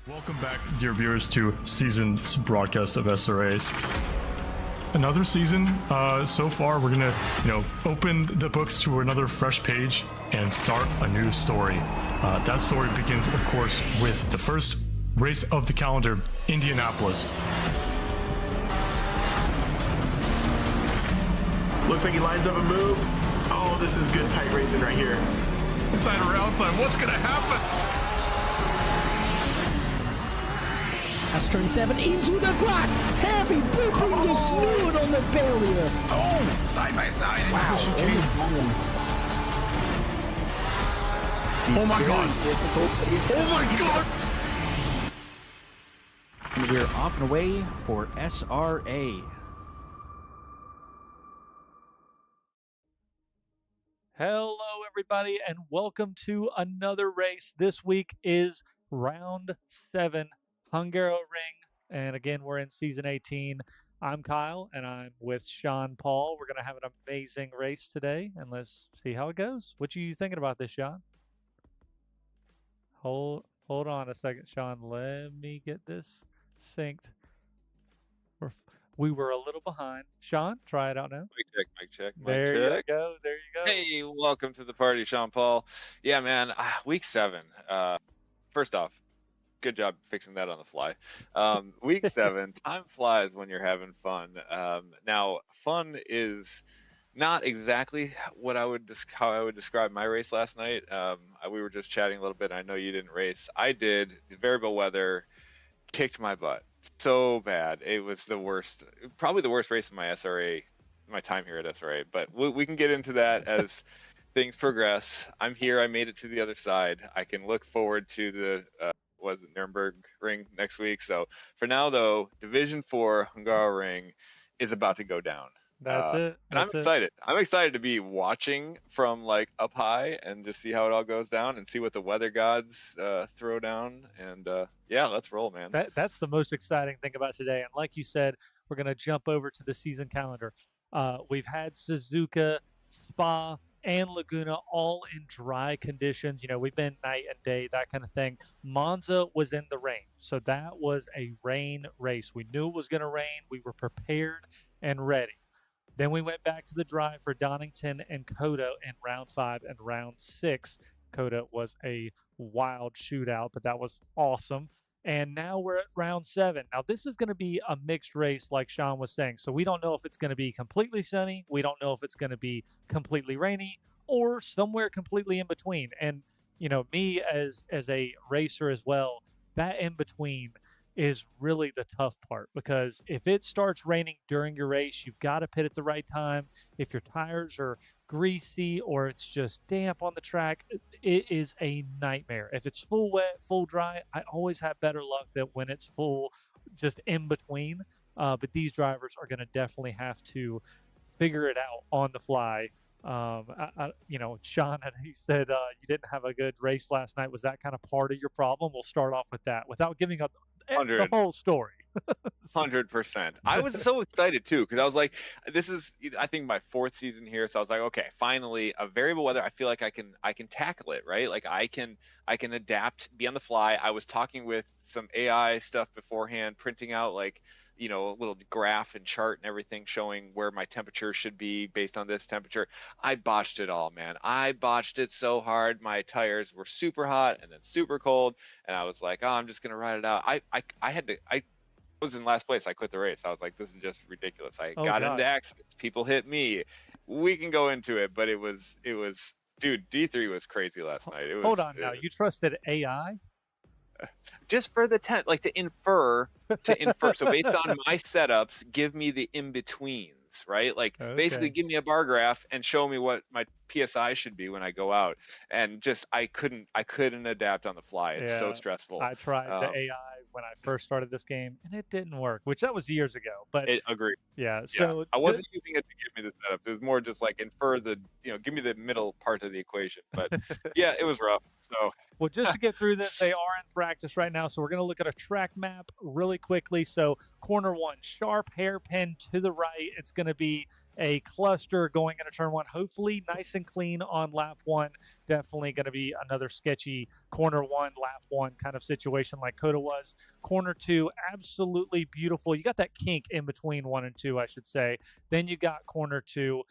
Welcome back, dear viewers, to season's broadcast of SRAs. Another season. So far, we're gonna, open the books to another fresh page and start a new story. That story begins, of course, with the first race of the calendar, Indianapolis. Looks like he lines up a move. Oh, this is good tight racing right here. Inside or outside, what's gonna happen? That's turn 7 into the grass. Heavy booping the snoot on the barrier. Oh, side by side. Wow. Oh my god. Oh my god. We're off and away for SRA. Hello, everybody, and welcome to another race. This week is round 7, Hungaroring, and again, we're in season 18. I'm Kyle, and I'm with Sean Paul. We're going to have an amazing race today, and let's see how it goes. What are you thinking about this, Sean? Hold on a second, Sean. Let me get this synced. We were a little behind. Sean, try it out now. Mic check. There you go. There you go. Hey, welcome to the party, Sean Paul. Yeah, man, week 7. First off, good job fixing that on the fly. Week 7, time flies when you're having fun. Now, fun is not exactly what how I would describe my race last night. We were just chatting a little bit. I know you didn't race. I did. The variable weather kicked my butt so bad. It was the worst, probably the worst race of my SRA, my time here at SRA. But we can get into that as things progress. I'm here. I made it to the other side. I can look forward to the Nürburgring next week. So for now, though, Division 4 Hungaroring is about to go down. That's it. And I'm excited. I'm excited to be watching from like up high and just see how it all goes down and see what the weather gods throw down. And yeah, let's roll, man. That's the most exciting thing about today. And like you said, we're going to jump over to the season calendar. We've had Suzuka, Spa, and Laguna all in dry conditions. You know, we've been night and day, that kind of thing. Monza was in the rain. So that was a rain race. We knew it was going to rain. We were prepared and ready. Then we went back to the dry for Donington and Coda in round 5 and round 6. Coda was a wild shootout, but that was awesome. And now we're at round 7. Now, this is going to be a mixed race, like Sean was saying. So we don't know if it's going to be completely sunny. We don't know if it's going to be completely rainy or somewhere completely in between. And, you know, me as a racer as well, that in between is really the tough part, because if it starts raining during your race, you've got to pit at the right time. If your tires are greasy or it's just damp on the track, it is a nightmare. If it's full wet, full dry, I always have better luck than when it's full just in between. But these drivers are going to definitely have to figure it out on the fly. You know, Sean, he said you didn't have a good race last night. Was that kind of part of your problem? We'll start off with that without giving up the whole story. 100%. I was so excited too, because I was like, this is, I think, my 4th season here. So I was like, okay, finally a variable weather. I feel like I can tackle it, right? Like I can adapt, be on the fly. I was talking with some AI stuff beforehand, printing out like, you know, a little graph and chart and everything showing where my temperature should be based on this temperature. I botched it all, man. I botched it so hard. My tires were super hot and then super cold. And I was like, oh, I'm just going to ride it out. I was in last place. I quit the race. I was like, this is just ridiculous. I got into accidents. People hit me. We can go into it, but it was, dude, D3 was crazy last night. It was, Hold on now. You trusted AI? Just for the tent, like to infer. So based on my setups, give me the in-betweens, right? Like basically give me a bar graph and show me what my PSI should be when I go out. And just, I couldn't adapt on the fly. It's so stressful. I tried the AI when I first started this game and it didn't work, which that was years ago, but agreed. Yeah. So I wasn't using it to give me the setup. It was more just like infer the, you know, give me the middle part of the equation. But yeah, it was rough. So well, just to get through this, they are in practice right now. So we're going to look at a track map really quickly. So corner 1, sharp hairpin to the right. It's going to be a cluster going into turn 1. Hopefully nice and clean on lap 1. Definitely going to be another sketchy corner 1, lap 1 kind of situation like Coda was. Corner 2, absolutely beautiful. You got that kink in between 1 and 2, I should say. Then you got corner 2.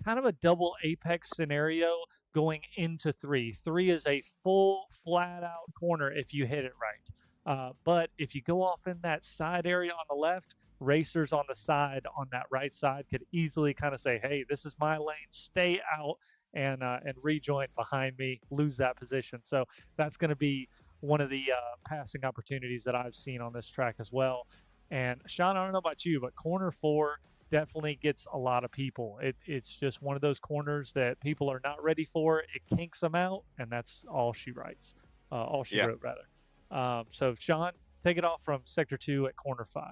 Kind of a double apex scenario going into 3. 3 is a full flat out corner if you hit it right. But if you go off in that side area on the left, racers on the side, on that right side, could easily kind of say, hey, this is my lane, stay out, and rejoin behind me, lose that position. So that's going to be one of the passing opportunities that I've seen on this track as well. And Sean, I don't know about you, but corner 4 definitely gets a lot of people. It's just one of those corners that people are not ready for. It kinks them out, and that's all she writes. All she wrote, rather. So, Sean, take it off from Sector 2 at corner 5.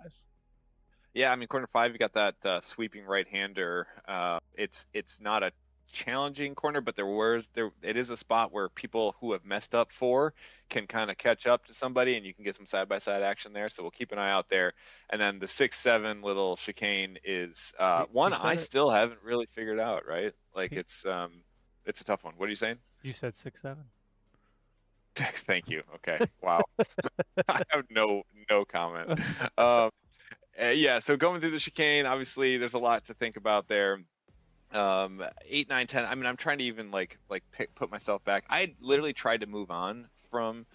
Yeah, I mean, corner 5, you got that sweeping right-hander. It's not a challenging corner, but it is a spot where people who have messed up can kind of catch up to somebody, and you can get some side-by-side action there. So we'll keep an eye out there. And then the 6-7 little chicane is one I still haven't really figured out, right? Like it's a tough one. What are you saying? You said 6-7. Thank you. Okay. Wow. I have no comment. Yeah, so going through the chicane, obviously there's a lot to think about there. 8, 9, 10. I mean, I'm trying to even put myself back. I literally tried to move on from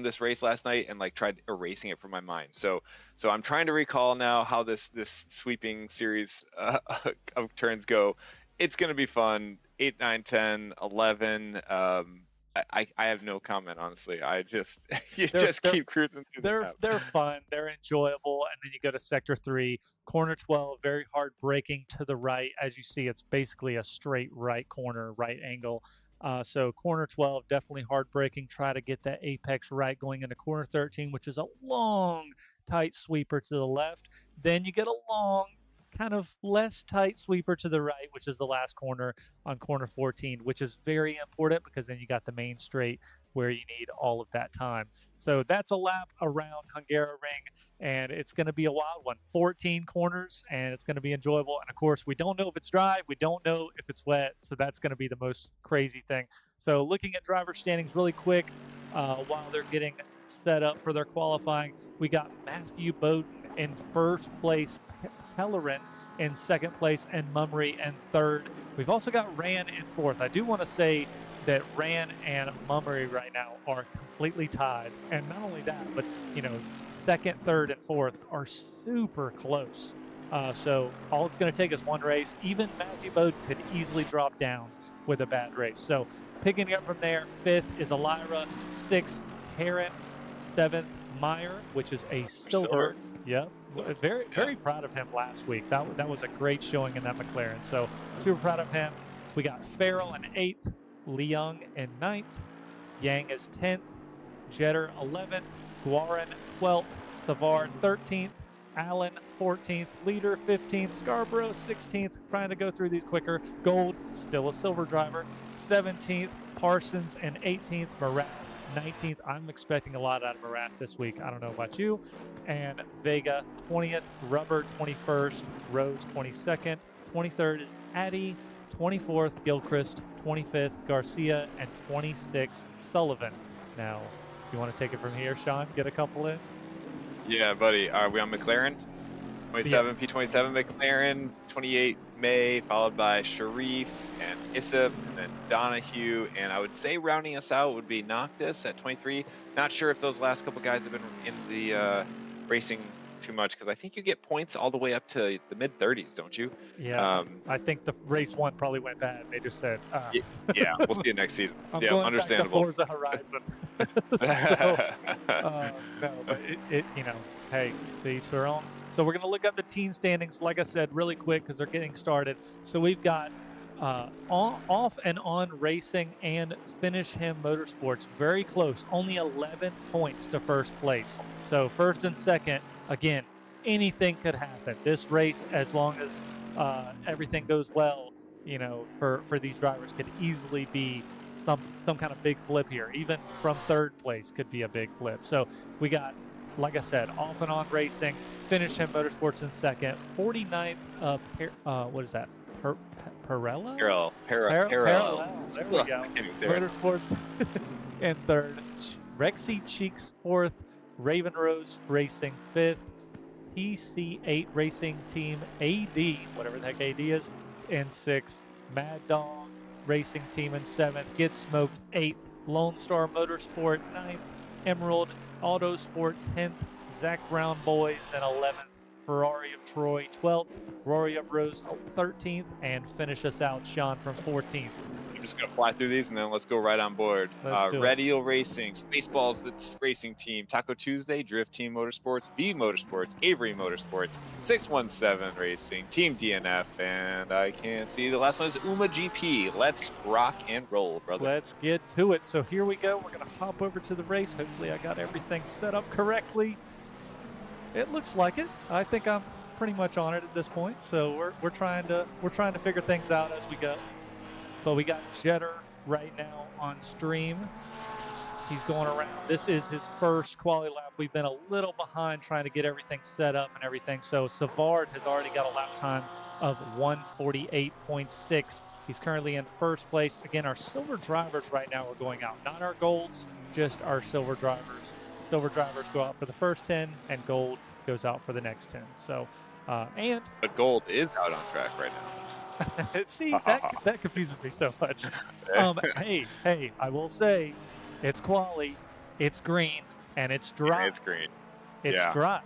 this race last night and tried erasing it from my mind. So I'm trying to recall now how this sweeping series of turns go. It's going to be fun. 8, 9, 10, 11. I have no comment, honestly. I just keep cruising through they're fun, they're enjoyable, and then you go to sector 3, corner 12, very hard braking to the right. As you see, it's basically a straight right corner, right angle. So corner 12, definitely hard braking. Try to get that apex right going into corner 13, which is a long, tight sweeper to the left. Then you get a long, kind of less tight sweeper to the right, which is the last corner on corner 14, which is very important because then you got the main straight where you need all of that time. So that's a lap around Hungaroring, and it's going to be a wild one. 14 corners, and it's going to be enjoyable. And of course, we don't know if it's dry, we don't know if it's wet, so that's going to be the most crazy thing. So looking at driver standings really quick while they're getting set up for their qualifying, we got Matthew Bowden in first place, Pellerin in second place, and Mummery in third. We've also got Ran in fourth. I do want to say that Ran and Mummery right now are completely tied. And not only that, but, you know, second, third, and fourth are super close. So all it's going to take is one race. Even Matthew Bowden could easily drop down with a bad race. So picking up from there, fifth is Elira, sixth, Heron, seventh, Meyer, which is a silver. Yeah, very proud of him last week. That was a great showing in that McLaren. So super proud of him. We got Farrell in eighth, Leung in ninth, Yang is 10th, Jetter 11th, Guarin 12th, Savard 13th, Allen 14th, Leader 15th, Scarborough 16th. Trying to go through these quicker. Gold, still a silver driver, 17th, Parsons in 18th, Morath 19th. I'm expecting a lot out of Morath this week. I don't know about you. And Vega 20th, Rubber 21st, Rose 22nd, 23rd is Addy, 24th Gilchrist, 25th Garcia, and 26th Sullivan. Now, you want to take it from here, Sean? Get a couple in? Yeah, buddy. Are we on McLaren? 27, yeah. P27 McLaren, 28 May, followed by Sharif and Issip, and then Donahue. And I would say rounding us out would be Noctis at 23. Not sure if those last couple guys have been in the racing too much, because I think you get points all the way up to the mid-30s, don't you? Yeah, I think the race one probably went bad. They just said, yeah, we'll see you next season. I'm yeah, going understandable. Back to Forza Horizon. So, no, but it you know, hey, to each their own. So we're going to look up the team standings, like I said, really quick because they're getting started. So we've got off and on racing and Finish Him Motorsports very close, only 11 points to first place. So first and second, again, anything could happen. This race, as long as everything goes well, you know, for these drivers, could easily be some kind of big flip here. Even from third place could be a big flip. So we got, like I said, off and on racing, Finish Him Motorsports in second, 49th, what is that? Parallel. There we go. Motorsports in third, Rexy Cheeks fourth, Raven Rose Racing fifth, TC8 Racing Team AD, whatever the heck AD is, in sixth, Mad Dog Racing Team in seventh, Get Smoked eighth, Lone Star Motorsport ninth, Emerald Autosport 10th, Zach Brown Boys in 11th, Ferrari of Troy 12th, Rory of Rose 13th, and finish us out, Sean, from 14th. I'm just going to fly through these and then let's go right on board. Red Eel Racing, Spaceballs, the racing team, Taco Tuesday, Drift Team Motorsports, V Motorsports, Avery Motorsports, 617 Racing, Team DNF, and I can't see. The last one is Uma GP. Let's rock and roll, brother. Let's get to it. So here we go. We're going to hop over to the race. Hopefully I got everything set up correctly. It looks like it. I think I'm pretty much on it at this point. So we're trying to figure things out as we go. But we got Jetter right now on stream. He's going around. This is his first quality lap. We've been a little behind trying to get everything set up and everything. So Savard has already got a lap time of 1:48.6. He's currently in first place. Again, our silver drivers right now are going out. Not our golds, just our silver drivers. Silver drivers go out for the first 10, and gold goes out for the next 10. So, but gold is out on track right now. See, that confuses me so much. Hey, I will say, it's quali, it's green, and it's dry. It's green. It's dry.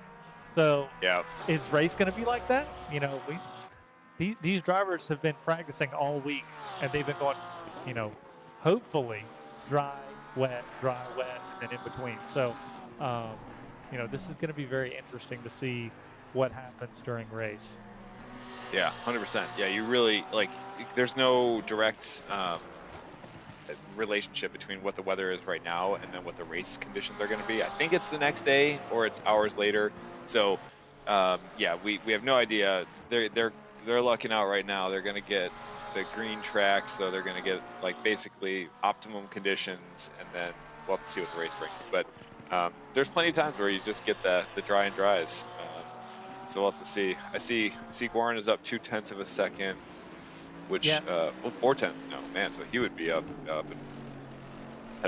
So, yeah, is race going to be like that? You know, these drivers have been practicing all week, and they've been going, you know, hopefully dry, wet, and in between. So, you know, this is going to be very interesting to see what happens during race. Yeah, 100%. Yeah, you really, there's no direct relationship between what the weather is right now and then what the race conditions are going to be. I think it's the next day or it's hours later. So yeah, we have no idea. They're lucking out right now. They're gonna get the green track, so they're gonna get like basically optimum conditions, and then we'll have to see what the race brings. But there's plenty of times where you just get the dry and dries. So we'll have to see. I see Warren is up 0.2 of a second, which Yeah. well, 4/10. No man, so he would be up and ahead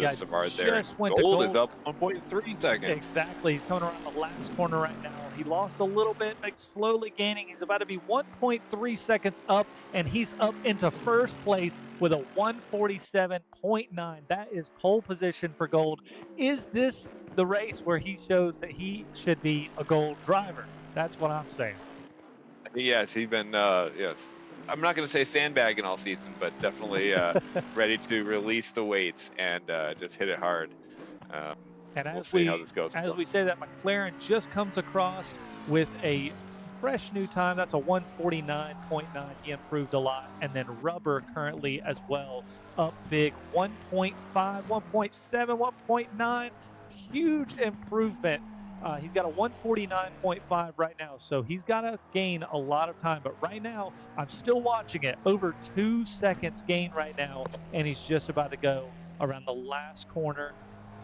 Yeah, of Savard there. just went to Gold is gold. up 1.3 seconds. Exactly. He's coming around the last corner right now. He lost a little bit, but slowly gaining. He's about to be 1.3 seconds up, and he's up into first place with a 147.9. That is pole position for gold. Is this the race where he shows that he should be a gold driver? That's what I'm saying. Yes, he's been yes. I'm not going to say sandbagging all season, but definitely ready to release the weights and just hit it hard. And we'll as see how this goes. we say that, McLaren just comes across with a fresh new time. That's a 149.9. He improved a lot. And then Rubber currently as well up big, 1.5, 1.7, 1.9. Huge improvement. He's got a 149.5 right now, so he's got to gain a lot of time. But right now, I'm still watching it. Over 2 seconds gain right now, and he's just about to go around the last corner.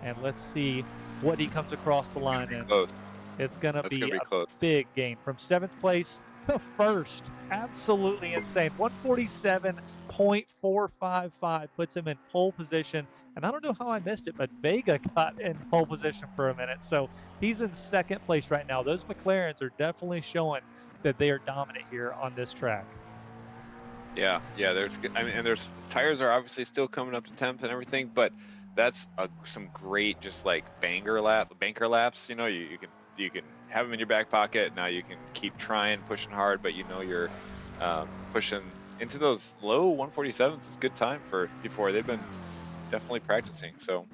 And let's see what he comes across the line in. Close. It's going to That's be gonna be a close. big gain from 7th place to 1st. Absolutely insane. 147.455 puts him in pole position. And I don't know how I missed it, but Vega got in pole position for a minute. So he's in 2nd place right now. Those McLarens are definitely showing that they are dominant here on this track. Yeah. There's tires are obviously still coming up to temp and everything, but that's some great just like banker laps. You know, you can have them in your back pocket. Now you can keep trying, pushing hard, but you know you're pushing into those low 147s. It's a good time for D4. They've been definitely practicing. So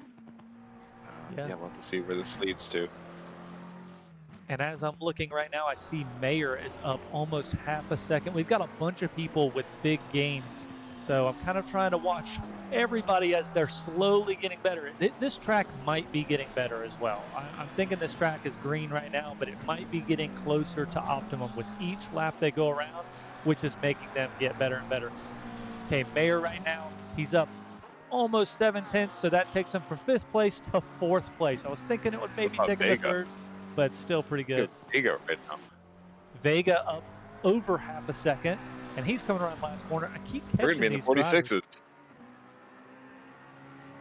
yeah, we'll have to see where this leads to. And as I'm looking right now, I see Mayer is up almost half a second. We've got a bunch of people with big gains. So I'm kind of trying to watch everybody as they're slowly getting better. This track might be getting better as well. I'm thinking this track is green right now, but it might be getting closer to optimum with each lap they go around, which is making them get better and better. Okay, Mayer right now, he's up almost 7/10, so that takes him from 5th place to 4th place. I was thinking it would maybe take him to 3rd, but still pretty good. Vega right now. Vega up over half a second. And he's coming around last corner. I keep We're catching gonna be in the these 46s. drivers.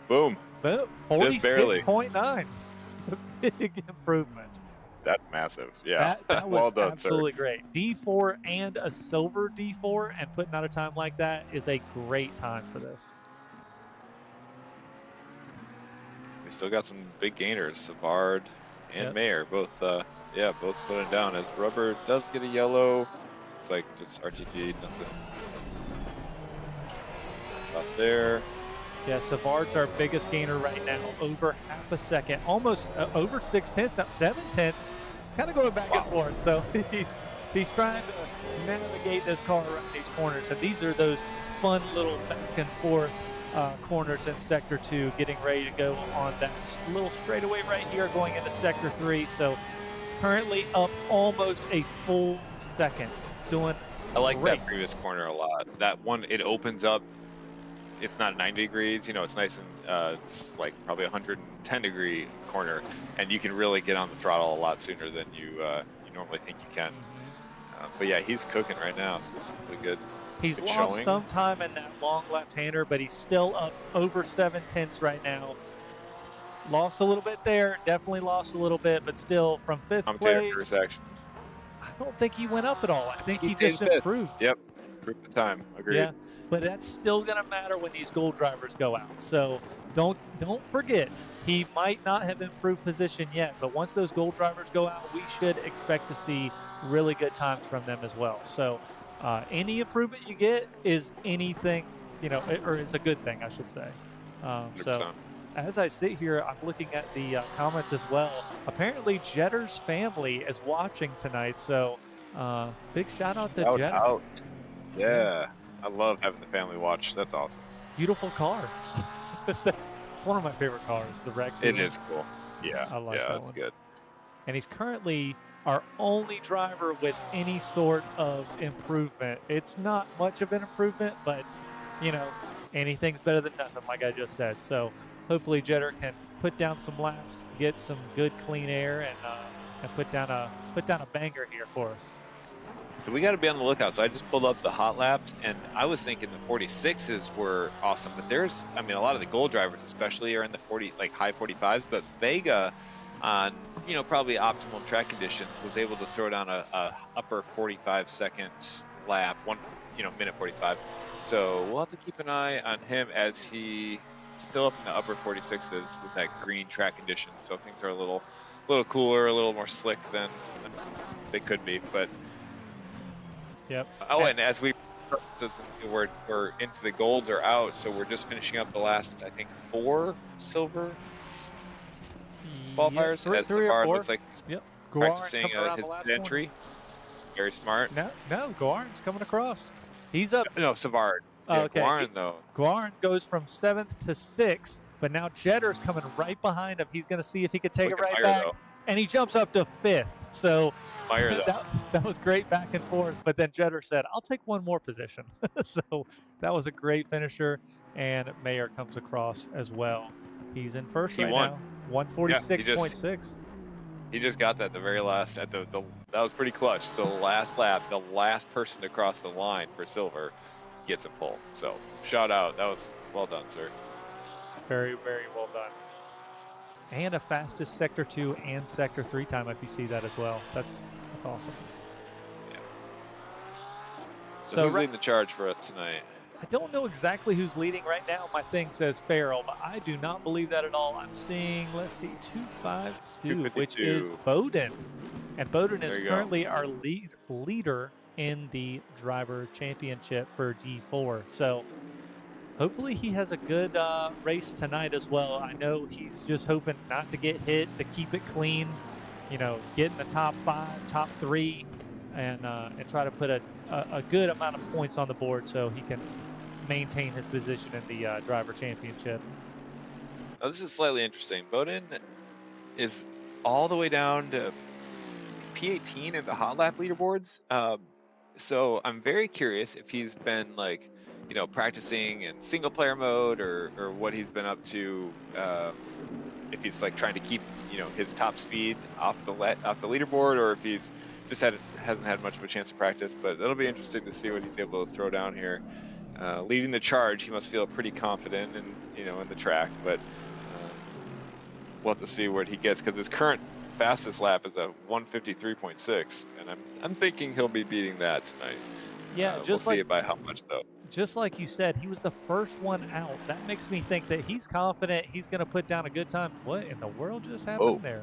Boom. Boom. Just barely. 46.9. Big improvement. That's massive. Yeah. That was well done, absolutely great. D4 and a silver D4, and putting out a time like that is a great time for this. We still got some big gainers, Savard and Mayer, both putting it down. As Rubber does get a yellow, it's like just RTD, nothing up there. Yeah, Savard's our biggest gainer right now, over half a second, almost over 6/10, not 7/10. It's kind of going back and forth. So he's trying to navigate this car around these corners, and these are those fun little back and forth corners in Sector 2, getting ready to go on that little straightaway right here going into Sector 3. So currently up almost a full second. Doing I like great. that previous corner a lot. That one, it opens up. It's not 90 degrees, you know, it's nice and it's like probably 110 degree corner, and you can really get on the throttle a lot sooner than you normally think you can. But yeah, he's cooking right now, so this is really good. He's good lost showing. some time in that long left-hander, but he's still up over 7/10 right now. Lost a little bit there, definitely lost a little bit, but still from 5th Commentator place. section. I don't think he went up at all. I think he stayed just fifth. improved. Yep, improved the time. Agreed. Yeah, but that's still going to matter when these gold drivers go out. So don't forget, he might not have improved position yet, but once those gold drivers go out, we should expect to see really good times from them as well. So any improvement you get is anything, you know, or is a good thing, I should say. So as I sit here, I'm looking at the comments as well. Apparently, Jetter's family is watching tonight, so big shout out to Jetter. Out. Yeah, I love having the family watch. That's awesome. Beautiful car. It's one of my favorite cars, the Rex. It is cool. Yeah, I like that that's one. good. And he's currently our only driver with any sort of improvement. It's not much of an improvement, but you know, anything's better than nothing, like I just said. So hopefully Jetter can put down some laps, get some good clean air, and put down a banger here for us. So we got to be on the lookout. So I just pulled up the hot laps, and I was thinking the 46s were awesome, but there's, I mean, a lot of the gold drivers especially are in the 40, like high 45s, but Vega on, you know, probably optimal track conditions was able to throw down a upper 45-second lap, minute 45. So we'll have to keep an eye on him as he's still up in the upper 46s with that green track condition. So things are a little cooler, a little more slick than they could be, but yep. Oh, and as we're into the golds are out, so we're just finishing up the last, I think, 4 silver qualifiers. Yep, as three or Savard 4. looks like he's Yep. practicing his entry. Very smart. No, Guarin's coming across. He's up. No, Savard. Oh, okay. Guarin, though. Guarin goes from 7th to 6th, but now Jetter's coming right behind him. He's going to see if he can take it right back. Though. And he jumps up to 5th. So Meyer, that was great back and forth. But then Jetter said, I'll take one more position. So that was a great finisher. And Mayer comes across as well. He's in first right now. 146.6. He just got that the very last that was pretty clutch. The last lap, the last person to cross the line for silver gets a pull. So shout out. That was well done, sir. Very, very well done. And a fastest Sector 2 and Sector 3 time if you see that as well. That's awesome. Yeah. So who's leading the charge for us tonight? I don't know exactly who's leading right now. My thing says Farrell, but I do not believe that at all. I'm seeing, let's see, 252, which is Bowden. And Bowden is currently our leader in the driver championship for D4. So hopefully he has a good race tonight as well. I know he's just hoping not to get hit, to keep it clean, you know, get in the top 5, top 3, and try to put a good amount of points on the board so he can maintain his position in the driver championship. Oh, this is slightly interesting. Bowden is all the way down to P18 in the hot lap leaderboards. So I'm very curious if he's been like, you know, practicing in single player mode or what he's been up to. If he's like trying to keep, you know, his top speed off the leaderboard, or if he's just hasn't had much of a chance to practice. But it'll be interesting to see what he's able to throw down here. Leading the charge, he must feel pretty confident in the track, but we'll have to see what he gets, because his current fastest lap is a 153.6, and I'm thinking he'll be beating that tonight. Yeah, we'll see it by how much though. Just like you said, he was the first one out. That makes me think that he's confident he's going to put down a good time. What in the world just happened there?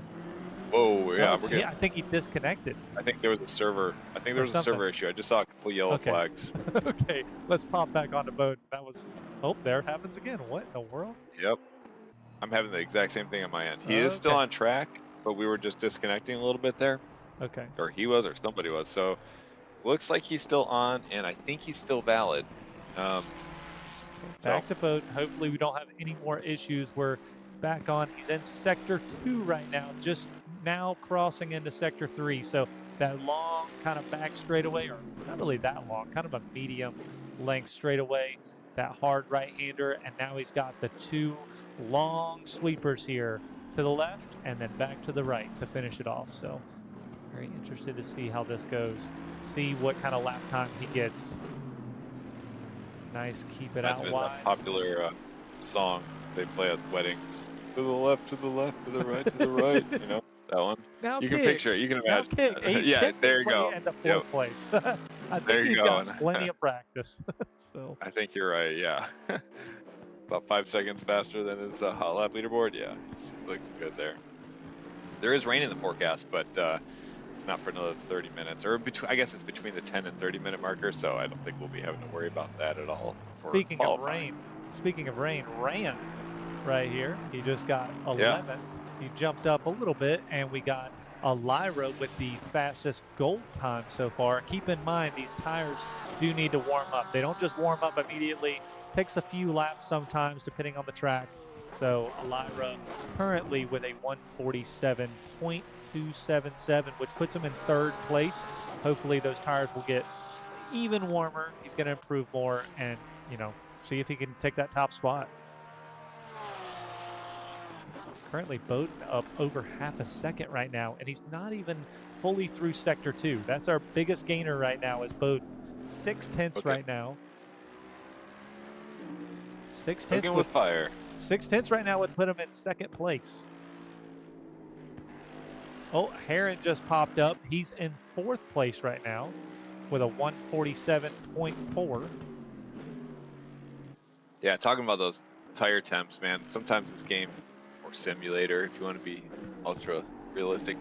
Whoa, yeah, we're good. Yeah, I think he disconnected. I think there was a server. I think there was a server issue. I just saw a couple yellow flags. Okay, let's pop back on the boat. That was, there it happens again. What in the world? Yep. I'm having the exact same thing on my end. He is still on track, but we were just disconnecting a little bit there. Okay. Or he was, or somebody was. So looks like he's still on, and I think he's still valid. Back to boat. Hopefully we don't have any more issues. We're back on. He's in Sector 2 right now, just now crossing into Sector 3. So that long kind of back straightaway, or not really that long, kind of a medium length straightaway, that hard right-hander, and now he's got the 2 long sweepers here to the left and then back to the right to finish it off. So very interested to see how this goes, see what kind of lap time he gets. Nice, keep it out wide. That popular song they play at weddings. To the left, to the left, to the right, to the right. You know that one. Now you can picture it. You can imagine. Yeah, there you go. Into 4th place. I think there you he's go. got plenty of practice. So I think you're right. Yeah, about 5 seconds faster than his hot lap leaderboard. Yeah, he's looking good there. There is rain in the forecast, but it's not for another 30 minutes, or I guess it's between the 10 and 30 minute marker. So I don't think we'll be having to worry about that at all. Speaking of rain, Ryan right here. He just got 11th. Yeah. He jumped up a little bit, and we got a Lyra with the fastest gold time so far. Keep in mind, these tires do need to warm up. They don't just warm up immediately. Takes a few laps sometimes, depending on the track. So Elira currently with a 147.277, which puts him in 3rd place. Hopefully those tires will get even warmer. He's going to improve more and, you know, see if he can take that top spot. Currently Bowden up over half a second right now, and he's not even fully through sector 2. That's our biggest gainer right now is Bowden. 6/10 right now. 6/10 with fire. 6/10 right now would put him in 2nd place. Oh, Heron just popped up. He's in 4th place right now with a 147.4. Yeah, talking about those tire temps, man. Sometimes this game, or simulator, if you want to be ultra realistic,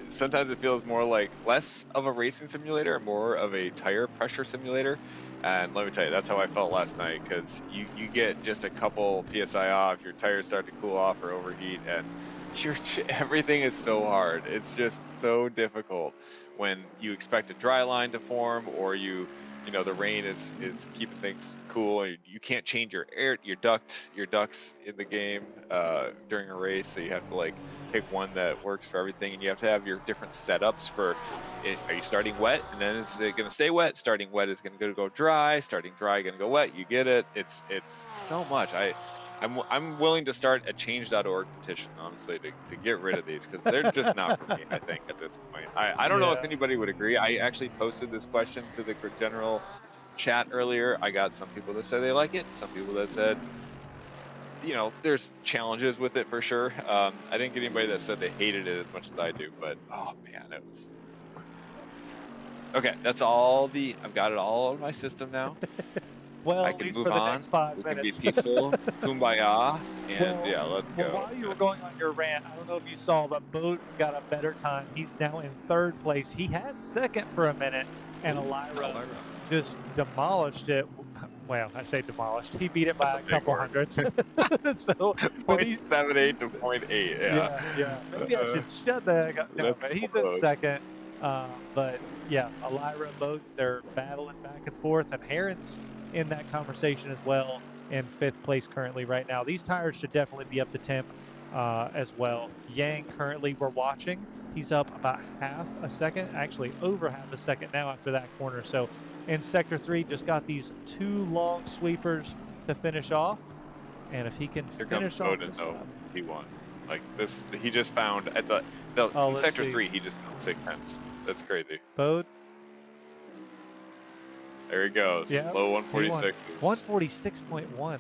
sometimes it feels more like less of a racing simulator, more of a tire pressure simulator. And let me tell you, that's how I felt last night, because you get just a couple PSI off, your tires start to cool off or overheat, and everything is so hard. It's just so difficult when you expect a dry line to form, or you know the rain is keeping things cool. You can't change your ducts in the game during a race, so you have to like pick one that works for everything, and you have to have your different setups for it. Are you starting wet, and then is it going to stay wet? Starting wet is going to go dry. Starting dry going to go wet. You get it. It's so much. I'm willing to start a change.org petition, honestly, to get rid of these, because they're just not for me, I think, at this point. I don't know if anybody would agree. I actually posted this question to the general chat earlier. I got some people that said they like it, some people that said, you know, there's challenges with it for sure. I didn't get anybody that said they hated it as much as I do, but oh man, it was... Okay, that's all I've got it all on my system now. Well, I at can least move for the on. next 5 We minutes. can be peaceful, kumbaya, and yeah, let's go. Well, while you were going on your rant, I don't know if you saw, but Bowden got a better time. He's now in 3rd place. He had 2nd for a minute, and Elira just demolished it. Well, I say demolished. He beat it by a couple hundredths. So 0.78 to 0.8. Yeah. Maybe I should shut the heck up. No, but he's in 2nd. But yeah, Elira and Bowden, they're battling back and forth, and Heron's in that conversation as well in 5th place currently right now. These tires should definitely be up to temp as well. Yang currently we're watching. He's up about half a second, actually over half a second now after that corner. So in sector 3, just got these 2 long sweepers to finish off. And if he can finish off Bowden, though, he won. Like this, he just found at in sector 3, he just found 6/10. That's crazy. Bowden. There he goes. Yeah, low 146. 146.1. Wow.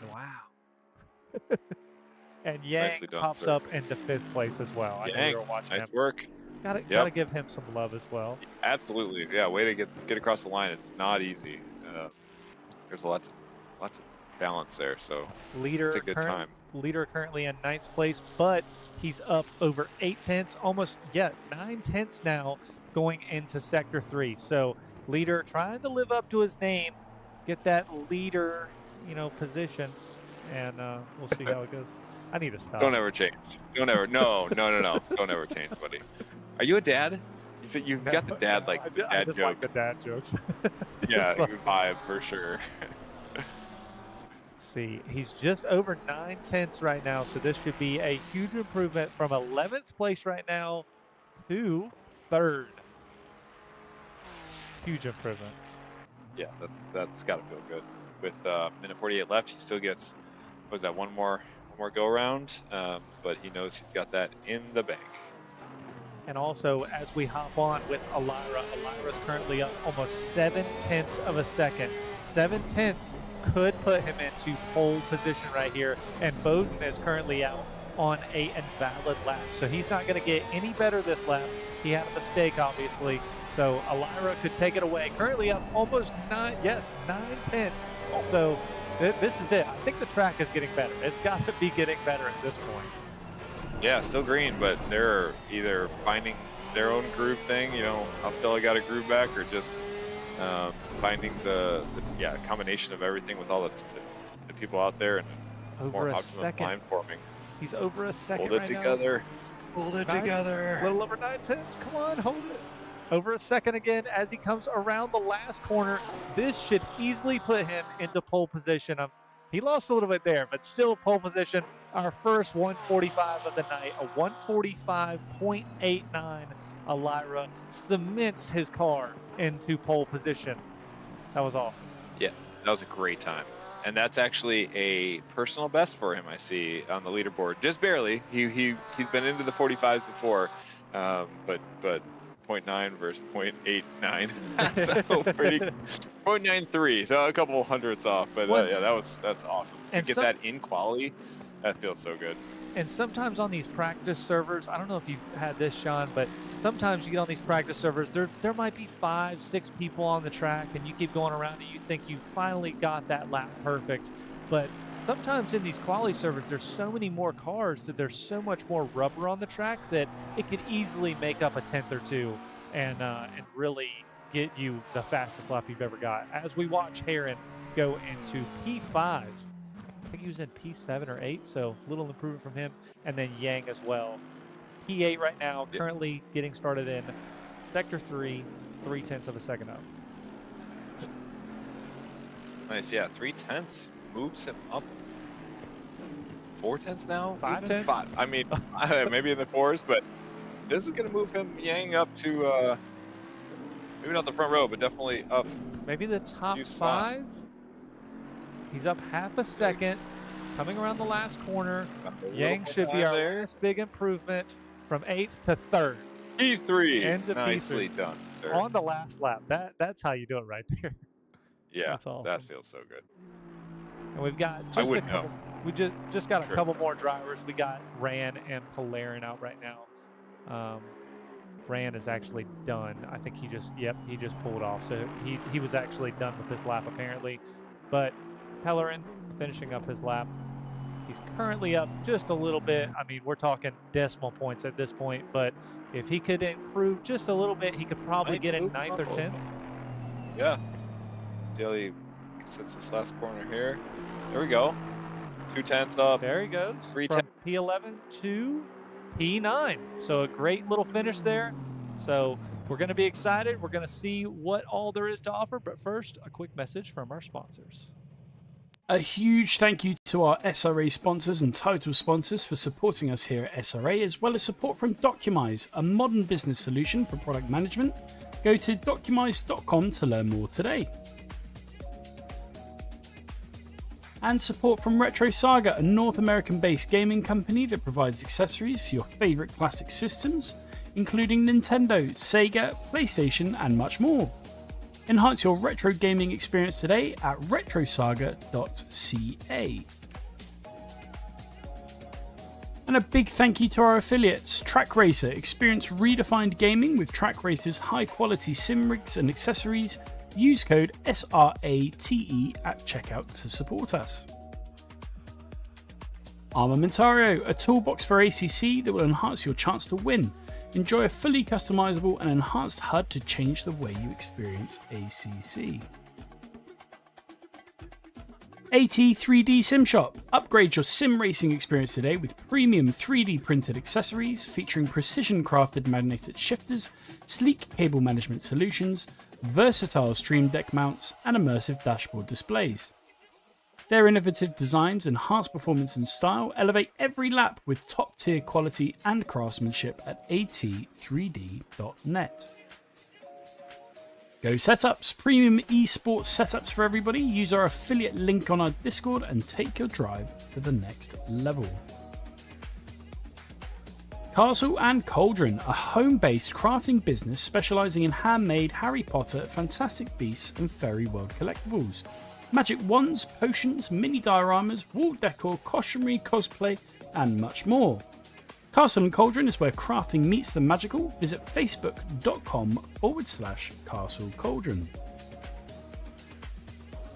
And Yang pops up into 5th place as well. I know you were watching nice him. work. Gotta give him some love as well. Absolutely. Yeah, way to get across the line. It's not easy. There's a lot to balance there. So it's a good time. Leader currently in 9th place, but he's up over 8/10, almost 9/10 now going into sector 3. So leader trying to live up to his name, get that leader, position, and we'll see how it goes. I need to stop. Don't ever change. Don't ever. No. Don't ever change, buddy. Are you a dad? You said you've got the dad I just joke. like the dad jokes. Yeah, good vibe for sure. See, he's just over 9/10 right now, so this should be a huge improvement from 11th place right now to 3rd. Huge improvement. Yeah, that's got to feel good. With minute 48 left, he still gets, what was that, one more go around, but he knows he's got that in the bank. And also, as we hop on with Elira's currently up almost 7/10 of a second. 7/10 could put him into pole position right here, and Bowden is currently out on an invalid lap, so he's not going to get any better this lap. He had a mistake, obviously, so Elira could take it away. Currently up almost 9/10. So this is it. I think the track is getting better. It's got to be getting better at this point. Yeah, still green, but they're either finding their own groove thing, Stella got a groove back, or just finding the combination of everything with all the people out there and over a optimum second. line forming. He's over a second. Hold it together. Hold it together. A little over 9/10. Come on, hold it. Over a second again as he comes around the last corner. This should easily put him into pole position. He lost a little bit there, but still pole position. Our first 145 of the night, a 145.89 Elira cements his car into pole position. That was awesome. Yeah, that was a great time. And that's actually a personal best for him, I see, on the leaderboard. Just barely. He's been into the 45s before, but 0.9 versus 0.89. So pretty 0.93, so a couple hundredths off. But yeah, that's awesome. To get that in quali, that feels so good. And sometimes on these practice servers, I don't know if you've had this, Sean, but sometimes you get on these practice servers, there might be 5-6 people on the track, and you keep going around and you think you finally got that lap perfect. But sometimes in these quali servers, there's so many more cars that there's so much more rubber on the track that it could easily make up a 10th or two and really get you the fastest lap you've ever got. As we watch Heron go into P5, I think he was in P7 or 8, so little improvement from him. And then Yang as well. P8 right now, currently getting started in Sector 3, 0.3 of a second up. Nice, yeah, 0.3 moves him up. 0.4 now? 0.5? 5. I mean, maybe in the 4s, but this is going to move him, Yang, up to, maybe not the front row, but definitely up. Maybe the top 5? He's up half a second, coming around the last corner. Yang should be our last big improvement from 8th to 3rd. P3. Nicely done, sir. On the last lap. That's how you do it right there. Yeah, that's awesome. That feels so good. And we've got just a couple. We just got a couple more drivers. We got Ran and Polarin out right now. Ran is actually done. I think he just pulled off. So he was actually done with this lap apparently. But Pellerin finishing up his lap. He's currently up just a little bit. I mean, we're talking decimal points at this point, but if he could improve just a little bit, he could probably get in 9th or 10th. Yeah. Daly sits this last corner here. There we go. 0.2 up. There he goes. 3.10. From P11 to P9. So a great little finish there. So we're going to be excited. We're going to see what all there is to offer. But first, a quick message from our sponsors. A huge thank you to our SRA sponsors and title sponsors for supporting us here at SRA, as well as support from Documise, a modern business solution for product management. Go to documise.com to learn more today. And support from Retro Saga, a North American-based gaming company that provides accessories for your favourite classic systems, including Nintendo, Sega, PlayStation, and much more. Enhance your retro gaming experience today at retrosaga.ca. And a big thank you to our affiliates, Track Racer. Experience redefined gaming with Track Racer's high-quality sim rigs and accessories. Use code SRATE at checkout to support us. Armamentario, a toolbox for ACC that will enhance your chance to win. Enjoy a fully customizable and enhanced HUD to change the way you experience ACC. AT3D Sim Shop. Upgrade your sim racing experience today with premium 3D printed accessories featuring precision crafted magnetic shifters, sleek cable management solutions, versatile stream deck mounts, and immersive dashboard displays. Their innovative designs enhance performance and style, elevate every lap with top-tier quality and craftsmanship at at3d.net. Go Setups, premium esports setups for everybody. Use our affiliate link on our Discord and take your drive to the next level. Castle and Cauldron, a home-based crafting business specialising in handmade Harry Potter, Fantastic Beasts and Fairy World collectibles. Magic wands, potions, mini dioramas, wall decor, costumery, cosplay, and much more. Castle and Cauldron is where crafting meets the magical. Visit facebook.com/Castle Cauldron.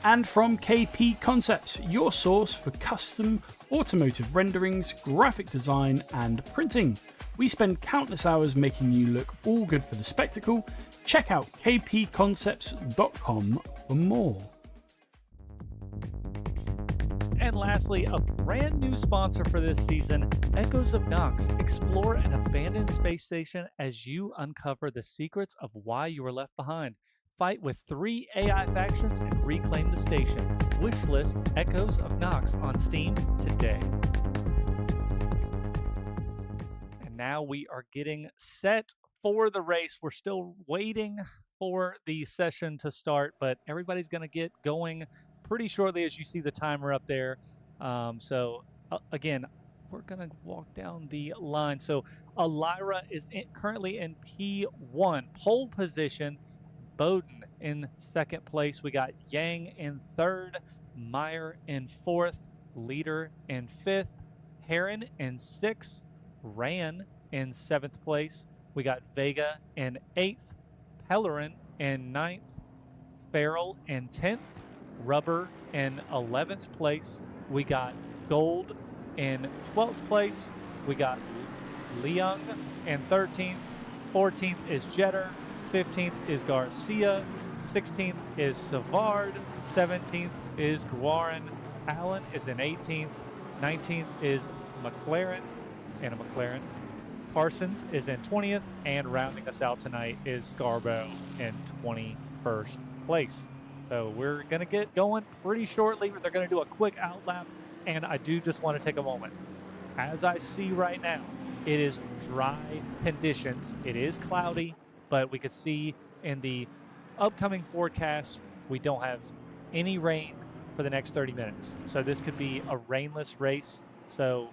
And from KP Concepts, your source for custom automotive renderings, graphic design, and printing. We spend countless hours making you look all good for the spectacle. Check out kpconcepts.com for more. And lastly, a brand new sponsor for this season, Echoes of Nox. Explore an abandoned space station as you uncover the secrets of why you were left behind. Fight with 3 AI factions and reclaim the station. Wishlist Echoes of Nox on Steam today. And now we are getting set for the race. We're still waiting for the session to start, but everybody's going to get going pretty shortly as you see the timer up there. Again, we're going to walk down the line. So Elira is currently in P1, pole position. Bowden in second place. We got Yang in third, Meyer in fourth, Leader in fifth, Heron in sixth, Ran in seventh place. We got Vega in eighth, Pellerin in ninth, Farrell in 10th, Rubber in 11th place. We got Gold in 12th place. We got Leung in 13th. 14th is Jetter. 15th is Garcia. 16th is Savard. 17th is Guarin. Allen is in 18th. 19th is McLaren and a McLaren. Parsons is in 20th, and rounding us out tonight is Scarborough in 21st place. So we're going to get going pretty shortly. They're going to do a quick outlap, and I do just want to take a moment. As I see right now, it is dry conditions. It is cloudy, but we could see in the upcoming forecast, we don't have any rain for the next 30 minutes. So this could be a rainless race. So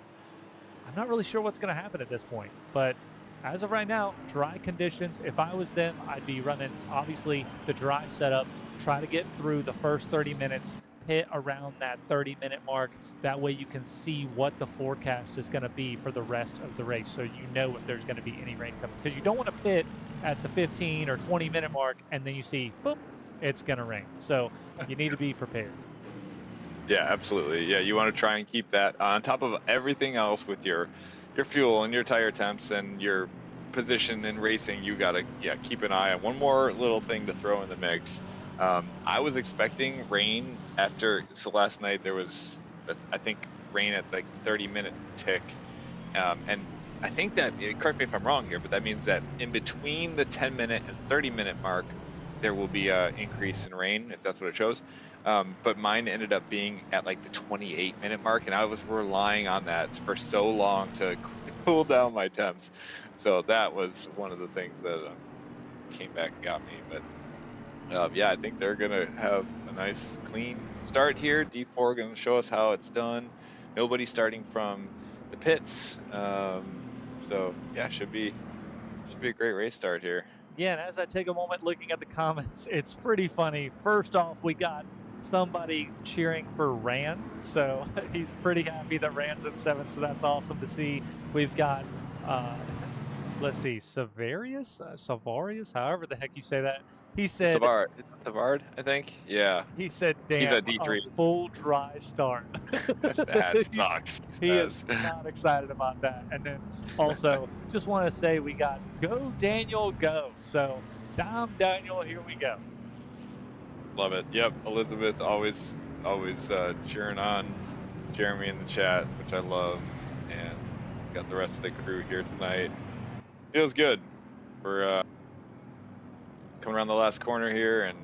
I'm not really sure what's going to happen at this point, but as of right now, dry conditions. If I was them, I'd be running, obviously, the dry setup, try to get through the first 30 minutes, hit around that 30-minute mark. That way you can see what the forecast is going to be for the rest of the race, so you know if there's going to be any rain coming. Because you don't want to pit at the 15 or 20-minute mark, and then you see, boom, it's going to rain. So you need to be prepared. Yeah, absolutely. Yeah, you want to try and keep that on top of everything else with your fuel and your tire temps and your position in racing. You got to keep an eye on one more little thing to throw in the mix. I was expecting rain so last night there was, I think, rain at like 30-minute tick. And I think that, correct me if I'm wrong here, but that means that in between the 10-minute and 30-minute mark, there will be an increase in rain, if that's what it shows. But mine ended up being at like the 28-minute mark, and I was relying on that for so long to cool down my temps. So that was one of the things that came back and got me. But I think they're gonna have a nice clean start here. D4 gonna show us how it's done. Nobody starting from the pits. So yeah, should be a great race start here. Yeah, and as I take a moment looking at the comments, it's pretty funny. First off, we got somebody cheering for Ran, so he's pretty happy that Ran's in 7th, so that's awesome to see. We've got, let's see, Savarius, however the heck you say that. He said... Savard, I think? Yeah. He said, damn, he's a D3. A full dry start. That sucks. He is not excited about that. And then also, just want to say we got Go Daniel Go. So, Dom Daniel, here we go. Love it. Yep, Elizabeth always cheering on Jeremy in the chat, which I love. And got the rest of the crew here tonight. Feels good. We're coming around the last corner here and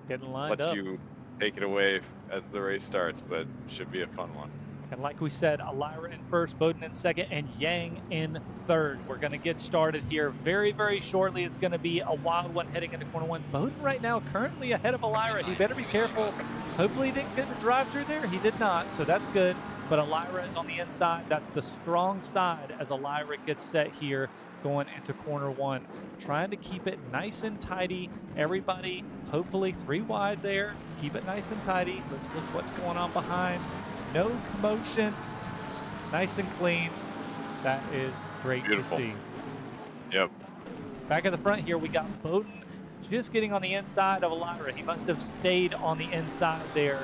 getting lined up. Let you take it away as the race starts, but should be a fun one. And like we said, Elira in first, Bowden in second, and Yang in third. We're going to get started here very, very shortly. It's going to be a wild one heading into corner one. Bowden right now currently ahead of Elira. He better be careful. Hopefully he didn't get the drive through there. He did not, so that's good. But Elira is on the inside. That's the strong side as Elira gets set here going into corner one. Trying to keep it nice and tidy. Everybody, hopefully 3 wide there. Keep it nice and tidy. Let's look what's going on behind. No commotion, nice and clean. That is great Beautiful. To see. Yep. Back at the front here, we got Bowden just getting on the inside of Elira. He must have stayed on the inside there,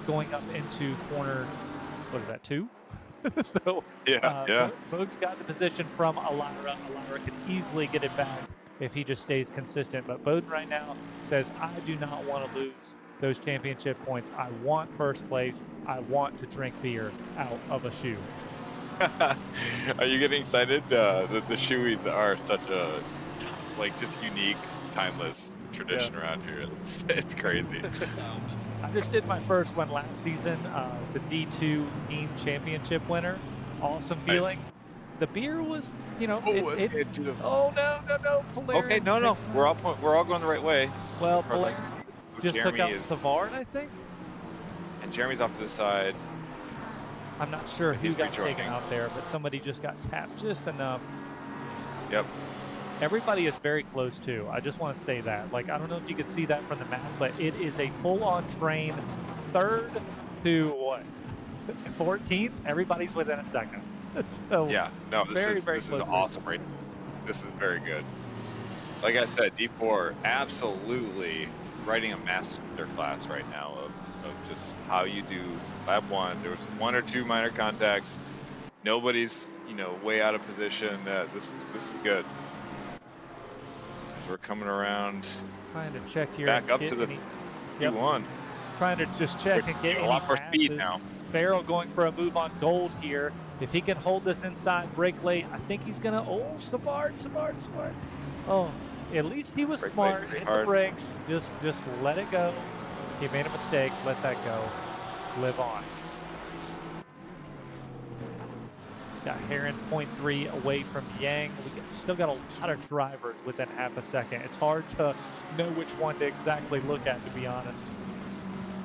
going up into corner, what is that, 2? So Bowden got the position from Elira. Elira could easily get it back if he just stays consistent. But Bowden right now says, I do not want to lose those championship points. I want first place. I want to drink beer out of a shoe. Are you getting excited? The shoeies are such a just unique, timeless tradition around here. It's crazy. I just did my first one last season. It's the D2 Team Championship winner. Awesome feeling. Nice. The beer was, you know, Oh, it's good too. oh no, Polaris. Okay, no, we're all going the right way. Well, As far as I can Polaris see. just Jeremy took out is- Savard, I think. and Jeremy's off to the side. I'm not sure who He's got taken rejoining. out there, but somebody just got tapped just enough. Yep. Everybody is very close too. I just want to say that. Like, I don't know if you could see that from the map, but it is a full-on train. 3rd to what? 14th. Everybody's within a second. So Yeah. No, very this close is awesome, right? This is very good. Like I said, D4 absolutely writing a master class right now of just how you do lap 1. There was 1 or 2 minor contacts. Nobody's, you know, way out of position. This is good. As we're coming around trying to check here. back and up get to the any- Q1. Trying to just check and get a any lot more speed passes. now. Farrell going for a move on gold here. If he can hold this inside break late, I think he's gonna. Oh, Savard. Oh, at least he was Brake smart. late, brake Hit the hard. brakes. Just let it go. He made a mistake. Let that go. Live on. Got Heron 0.3 away from Yang. Still got a lot of drivers within half a second. It's hard to know which one to exactly look at, to be honest.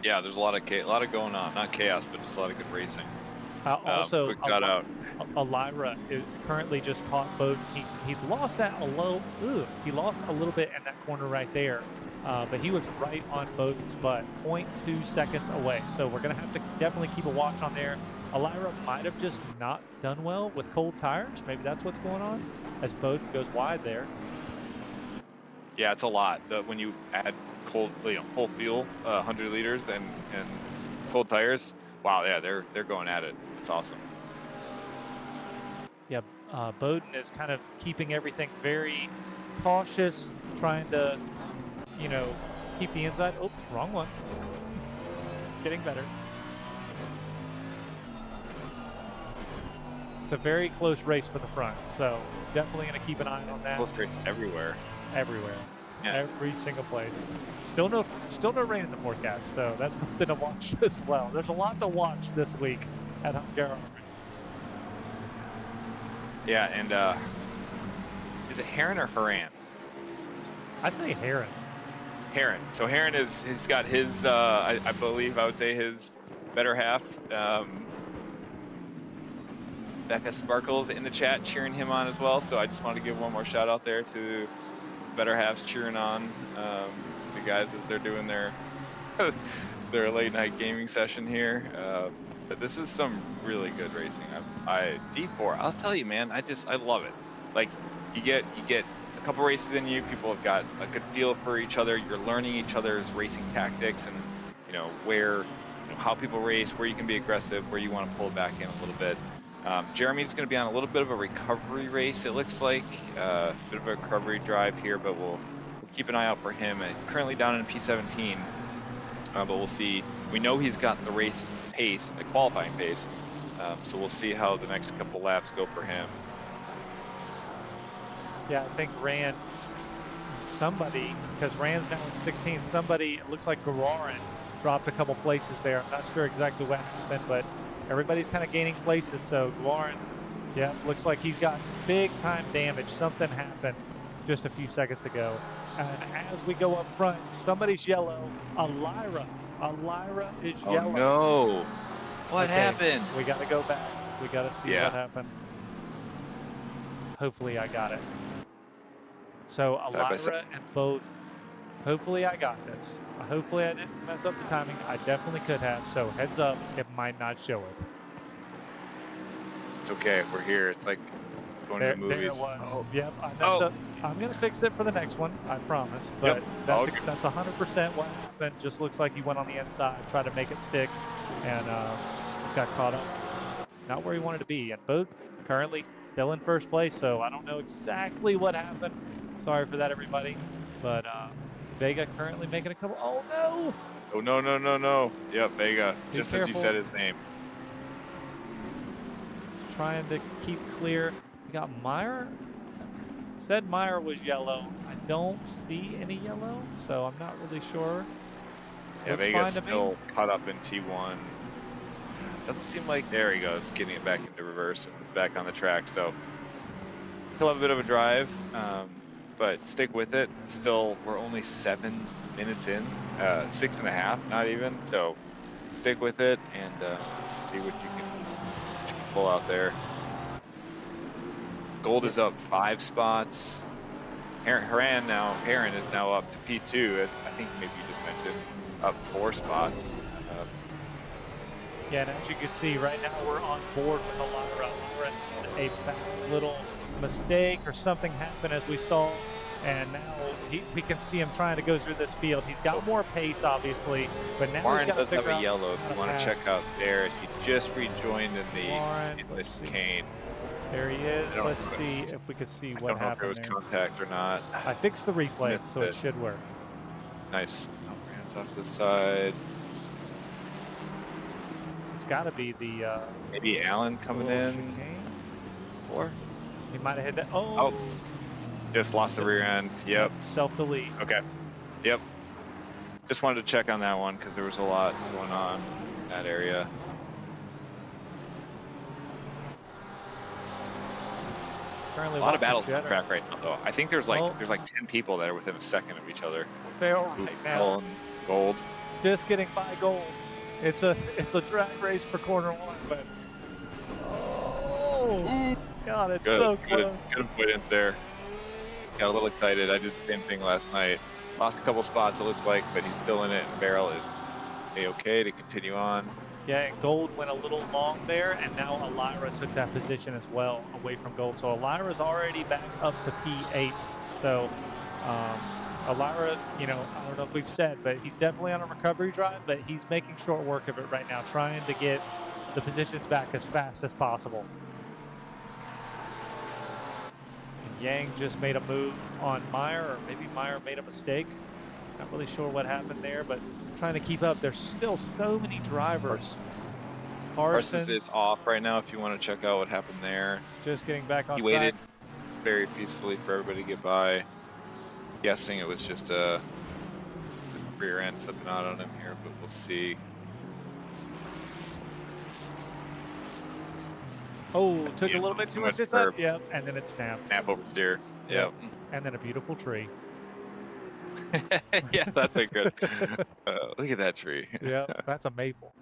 Yeah, there's a lot of going on. Not chaos, but just a lot of good racing. Also, quick shout out. Elira is currently just caught Bowden. He lost that a little. He lost a little bit in that corner right there, but he was right on Bowden's butt, 0.2 seconds away. So we're gonna have to definitely keep a watch on there. Elira might have just not done well with cold tires. Maybe that's what's going on as Bowden goes wide there. Yeah, it's a lot. When you add cold, full fuel, 100 liters and cold tires. Wow, yeah, they're going at it. It's awesome. Yeah, Bowden is kind of keeping everything very cautious, trying to, keep the inside. Oops, wrong one. Getting better. It's a very close race for the front, so definitely going to keep an eye on that. Close race everywhere. Everywhere. Yeah. Every single place. Still no rain in the forecast, so that's something to watch as well. There's a lot to watch this week at Hungaroring. Yeah, and is it Heron or Haran? I say Heron. Heron. So Heron he's got his I believe I would say his better half. Becca Sparkles in the chat cheering him on as well. So I just wanted to give one more shout out there to better halves cheering on the guys as they're doing their their late night gaming session here. But this is some really good racing. D4, I'll tell you, man, I love it. Like you get a couple races in you, people have got a good feel for each other. You're learning each other's racing tactics and how people race, where you can be aggressive, where you want to pull back in a little bit. Jeremy's going to be on a little bit of a recovery race, it looks like. A bit of a recovery drive here, but we'll keep an eye out for him. He's currently down in P17, but we'll see. We know he's got the race pace, the qualifying pace, so we'll see how the next couple laps go for him. Yeah, I think somebody, because Rand's now in 16, somebody, it looks like Hungaroring dropped a couple places there. I'm not sure exactly what happened, but everybody's kind of gaining places. So Hungaroring, yeah, looks like he's got big time damage. Something happened just a few seconds ago. And as we go up front, somebody's yellow. Elira is yellow. Oh no! What Okay, happened? We got to go back. We got to see Yeah. what happened. Hopefully I got it. So Side by Elira side. and Bowden. Hopefully I got this. Hopefully I didn't mess up the timing. I definitely could have. So heads up, it might not show it. It's okay. We're here. It's like going to the movies. There it was. Oh. Yep, I messed Oh. up. I'm gonna fix it for the next one. I promise. But Yep. that's Okay. that's 100% what happened. Just looks like he went on the inside, tried to make it stick, and just got caught up. Not where he wanted to be. And Bowden currently still in first place. So I don't know exactly what happened. Sorry for that, everybody. But Vega currently making a couple. Oh no! Oh no! Yep, Vega. Be Just as you careful. said his name. Just trying to keep clear. We got Meyer. Said Meyer was yellow. I don't see any yellow, so I'm not really sure. Yeah, Looks Vega's fine to me. still caught up in T1. Doesn't seem like, there he goes, getting it back into reverse and back on the track. So he'll have a bit of a drive, but stick with it. Still, we're only 7 minutes in, 6.5, not even. So stick with it and see what you can pull out there. Gold is up 5 spots. Heron is now up to P2. As I think maybe you just mentioned, up 4 spots. Yeah, and as you can see, right now we're on board with Alara. A bad little mistake or something happened as we saw, and now we can see him trying to go through this field. He's got more pace, obviously, but now Warren he's got to does figure have a out yellow. how If to you want to pass. check out there, as he just rejoined Warren, in let's the see. cane. There he is. don't Let's know. see if we could see I what don't know if happened there there. was contact or not. I fixed the replay, Missed so it it. should work. Nice. Hands off to the side. It's got to be the Maybe Allen coming little in. chicane. Or He might have hit that. Oh, just lost the rear end. Yep. self-delete. Okay. Yep. Just wanted to check on that one because there was a lot going on in that area. Currently A lot of watching battles on the Jetter. track right now, though. I think there's like 10 people that are within a second of each other. They're right now. Allen, Gold. Just getting by Gold. It's a drag race for corner 1, but oh god, it's so close. Good avoidance there. Got a little excited. I did the same thing last night. Lost a couple spots, it looks like, but he's still in it. And Barrel is a-okay to continue on. Yeah, and Gold went a little long there, and now Alara took that position as well, away from Gold. So Alira's already back up to P8. So Alara, you know, I don't know if we've said, but he's definitely on a recovery drive, but he's making short work of it right now, trying to get the positions back as fast as possible. And Yang just made a move on Meyer, or maybe Meyer made a mistake. Not really sure what happened there, but trying to keep up. There's still so many drivers. Parsons is off right now if you want to check out what happened there. Just getting back on He track. waited very peacefully for everybody to get by. Guessing it was just a rear end slipping out on him here, but we'll see. Oh, took a Yeah, little bit too too much much inside. curb. Yep, and then it snapped. Snap over steer. Yep. And then a beautiful tree. Yeah, that's a good. Look at that tree. Yep, that's a maple.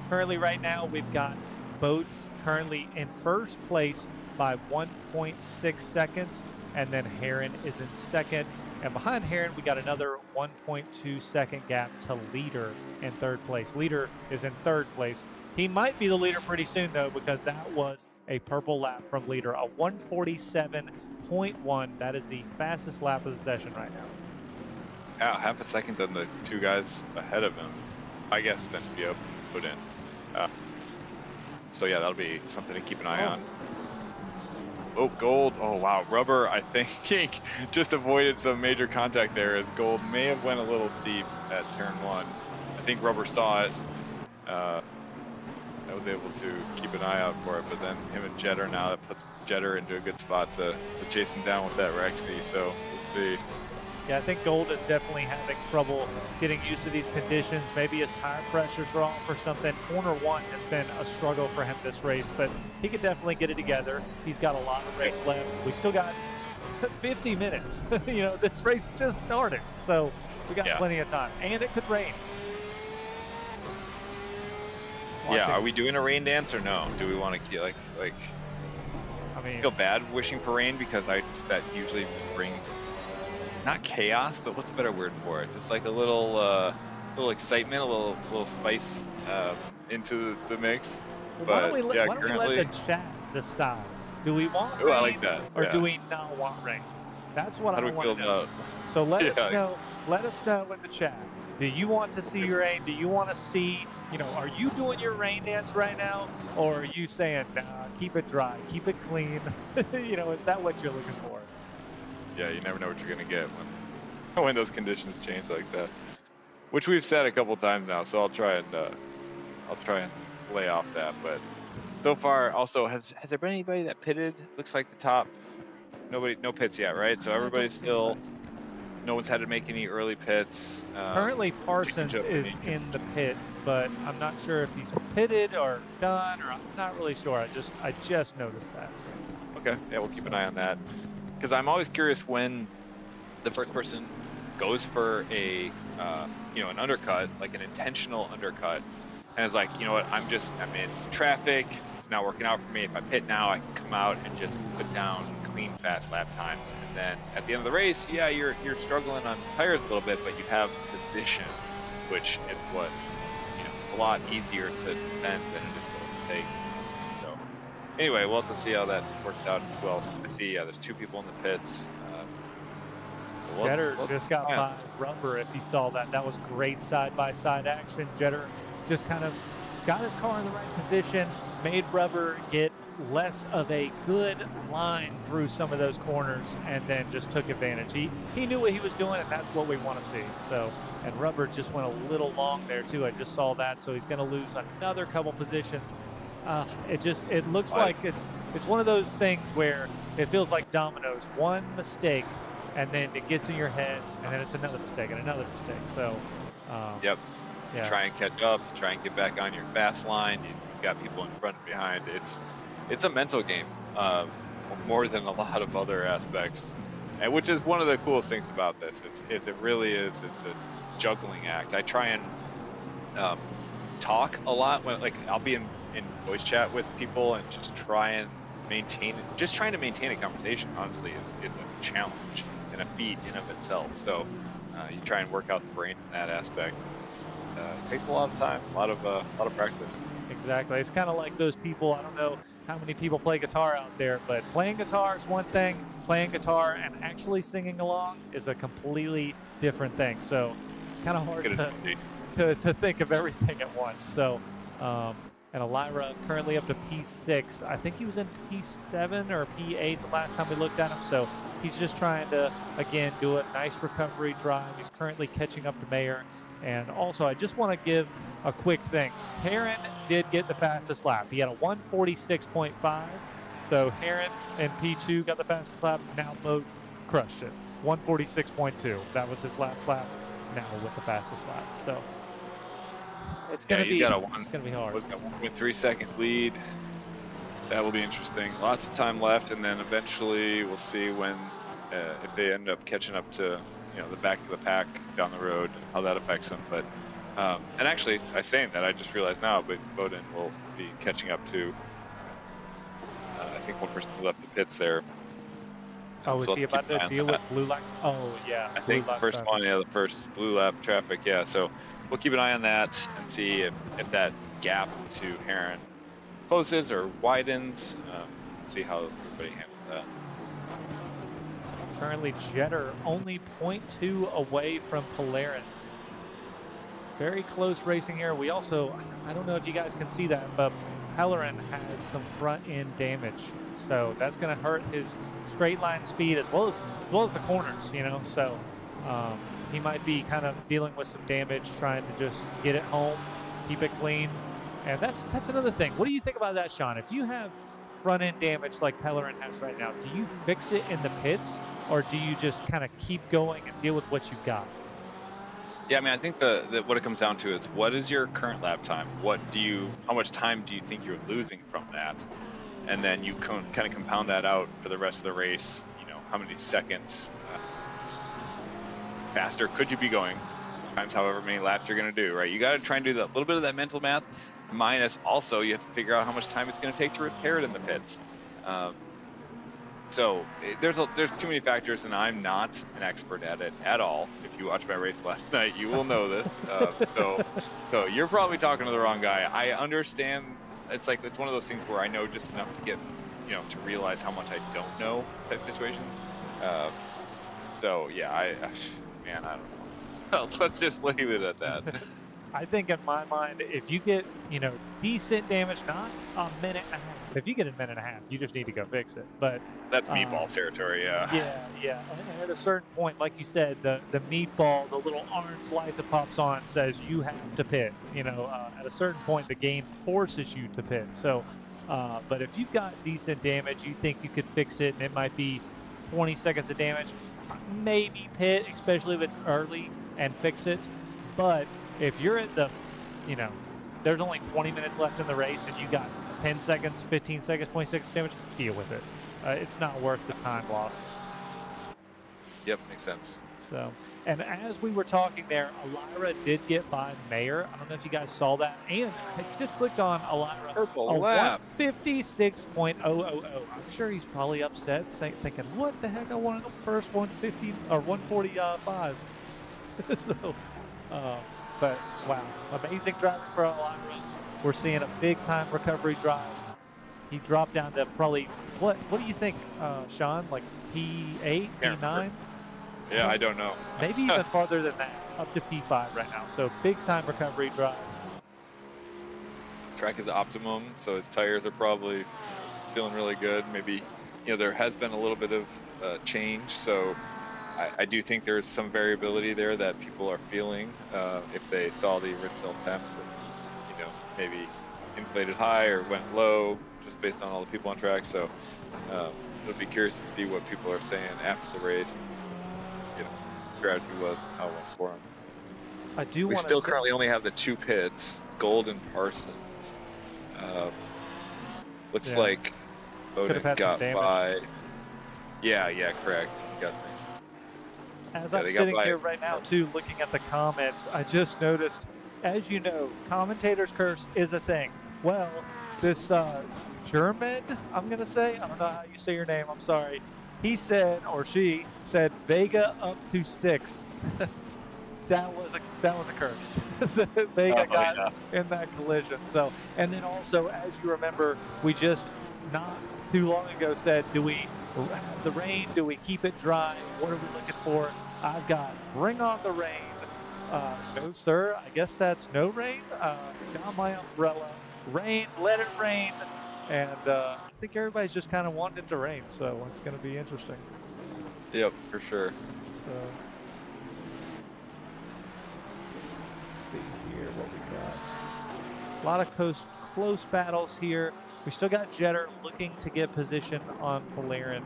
Currently, right now, we've got Boat currently in first place by 1.6 seconds, and then Heron is in second. And behind Heron, we got another 1.2 second gap to Leader in third place. Leader is in third place. He might be the leader pretty soon, though, because that was a purple lap from Leader, a 147.1. That is the fastest lap of the session right now. Yeah, half a second than the 2 guys ahead of him. I guess then put in. So yeah, that'll be something to keep an eye on. Oh, Gold. Oh, wow. Rubber, I think, just avoided some major contact there as Gold may have went a little deep at turn 1. I think Rubber saw it. I was able to keep an eye out for it, but then him and Jetter now, that puts Jetter into a good spot to chase him down with that Rexy. So we'll see. Yeah, I think Gold is definitely having trouble getting used to these conditions. Maybe his tire pressures are off or something. Corner 1 has been a struggle for him this race, but he can definitely get it together. He's got a lot of race left. We still got 50 minutes. You know, this race just started, so we got plenty of time, and it could rain. Yeah, are we doing a rain dance or no? Do we want to get like? I mean, I feel bad wishing for rain because that usually just brings. Not chaos, but what's a better word for it? Just like a little excitement, a little spice into the mix. Well, but why don't we let currently, the chat decide? Do we want rain, I like that. or do we not want rain? That's what I want to know. So let us know. Let us know in the chat. Do you want to see rain? Do you want to see? You know, are you doing your rain dance right now, or are you saying, nah, keep it dry, keep it clean? You know, is that what you're looking for? Yeah, you never know what you're gonna get when those conditions change like that, which we've said a couple times now. So I'll try and lay off that. But so far, also, has there been anybody that pitted? Looks like the top no pits yet, right? So everybody's still, no one's had to make any early pits. Currently, Parsons is in the pit, but I'm not sure if he's pitted or done, or I'm not really sure. I just noticed that. Okay, yeah, we'll keep an eye on that, because I'm always curious when the first person goes for a an undercut, like an intentional undercut, and it's like, you know what, I'm in traffic, it's not working out for me. If I pit now, I can come out and just put down clean, fast lap times, and then at the end of the race, yeah, you're struggling on tires a little bit, but you have position, which is what, it's a lot easier to defend than it is to take. So anyway, we'll have to see how that works out. Who else? I see, there's 2 people in the pits. Jetter just got by Rubber. If you saw that, that was great side-by-side action. Jetter just kind of got his car in the right position, made Rubber get less of a good line through some of those corners, and then just took advantage. He knew what he was doing, and that's what we want to see. So, and Rubber just went a little long there too. I just saw that, so he's going to lose another couple positions. It looks like it's one of those things where it feels like dominoes. One mistake, and then it gets in your head, and then it's another mistake and another mistake. So, yep. Yeah. You try and catch up, try and get back on your fast line. You've got people in front and behind. It's a mental game, more than a lot of other aspects, and which is one of the coolest things about this. It really is. It's a juggling act. I try and talk a lot when, like, I'll be in voice chat with people and just trying to maintain a conversation, honestly, is a challenge and a feat in of itself. So you try and work out the brain in that aspect. It takes a lot of time, a lot of practice. Exactly. It's kind of like those people, I don't know how many people play guitar out there, but playing guitar is one thing, playing guitar and actually singing along is a completely different thing. So it's kind of hard to think of everything at once. So, and Elira currently up to P6. I think he was in P7 or P8 the last time we looked at him. So he's just trying to, again, do a nice recovery drive. He's currently catching up to Mayer. And also, I just want to give a quick thing. Heron did get the fastest lap. He had a 146.5. So Heron and P2 got the fastest lap. Now Moat crushed it. 146.2. That was his last lap. Now with the fastest lap. So it's going to be hard. He's got a 1.3 second lead. That will be interesting. Lots of time left, and then eventually we'll see when if they end up catching up to the back of the pack down the road, how that affects them. But and actually, I saying that, I just realized now, but Bowden will be catching up to I think one person who left the pits there. Oh, is he about to deal with blue light? Oh, yeah. I think the first one, the first blue lap traffic, yeah. So we'll keep an eye on that and see if that gap to Heron closes or widens. See how everybody handles that. Currently, Jetter only 0.2 away from Polarin. Very close racing here. We also, I don't know if you guys can see that, but Polarin has some front end damage. So that's going to hurt his straight line speed as well as the corners, So he might be kind of dealing with some damage, trying to just get it home, keep it clean. And that's another thing. What do you think about that, Sean? If you have front end damage like Polarin has right now, do you fix it in the pits, or do you just kind of keep going and deal with what you've got? Yeah, I mean, I think what it comes down to is, what is your current lap time? How much time do you think you're losing from that? And then you kind of compound that out for the rest of the race. How many seconds faster could you be going times however many laps you're going to do, right? You got to try and do that little bit of that mental math, minus also you have to figure out how much time it's going to take to repair it in the pits. So there's too many factors, and I'm not an expert at it at all. If you watched my race last night, you will know this. So you're probably talking to the wrong guy. I understand. It's one of those things where I know just enough to get, to realize how much I don't know type situations. So yeah, I don't know. Let's just leave it at that. I think in my mind, if you get, decent damage, not a minute and a half. If you get a minute and a half, you just need to go fix it. But that's meatball territory, yeah. Yeah. And at a certain point, like you said, the meatball, the little orange light that pops on says you have to pit. At a certain point, the game forces you to pit. So, but if you've got decent damage, you think you could fix it, and it might be 20 seconds of damage, maybe pit, especially if it's early, and fix it. But if you're at the, there's only 20 minutes left in the race and you got 10 seconds, 15 seconds, 20 seconds damage, deal with it. It's not worth the time loss. Yep, makes sense. So, and as we were talking there, Elira did get by Mayer. I don't know if you guys saw that. And I just clicked on Elira. Purple lap. 156.000. I'm sure he's probably upset, thinking, what the heck? I wanted the first 150 or 145s. So, but wow, amazing driving for Elira. We're seeing a big time recovery drive. He dropped down to probably, what do you think, Sean? Like P8, P9? Yeah, I don't know. Maybe even farther than that, up to P5 right now. So big time recovery drive. Track is optimum, so his tires are probably feeling really good. Maybe, there has been a little bit of change, so I do think there's some variability there that people are feeling if they saw the original temps and, maybe inflated high or went low just based on all the people on track. So it'll be curious to see what people are saying after the race. Strategy was how it went for him. I do. We still currently only have the 2 pits, Gold and Parsons. Looks like Odin got by. Yeah, correct. I'm guessing. As I'm sitting here right now, too, looking at the comments, I just noticed, as you know, commentator's curse is a thing. Well, this German, I'm going to say, I don't know how you say your name, I'm sorry. He said, or she said, Vega up to 6. that was a curse. Vega got in that collision. So, and then also, as you remember, we just not too long ago said, do we have the rain? Do we keep it dry? What are we looking for? I've got bring on the rain. No, sir. I guess that's no rain. Got my umbrella. Rain, let it rain. And I think everybody's just kind of wanting it to rain, so it's going to be interesting. Yep, for sure. So, let's see here what we got. A lot of close battles here. We still got Jetter looking to get position on Polarin.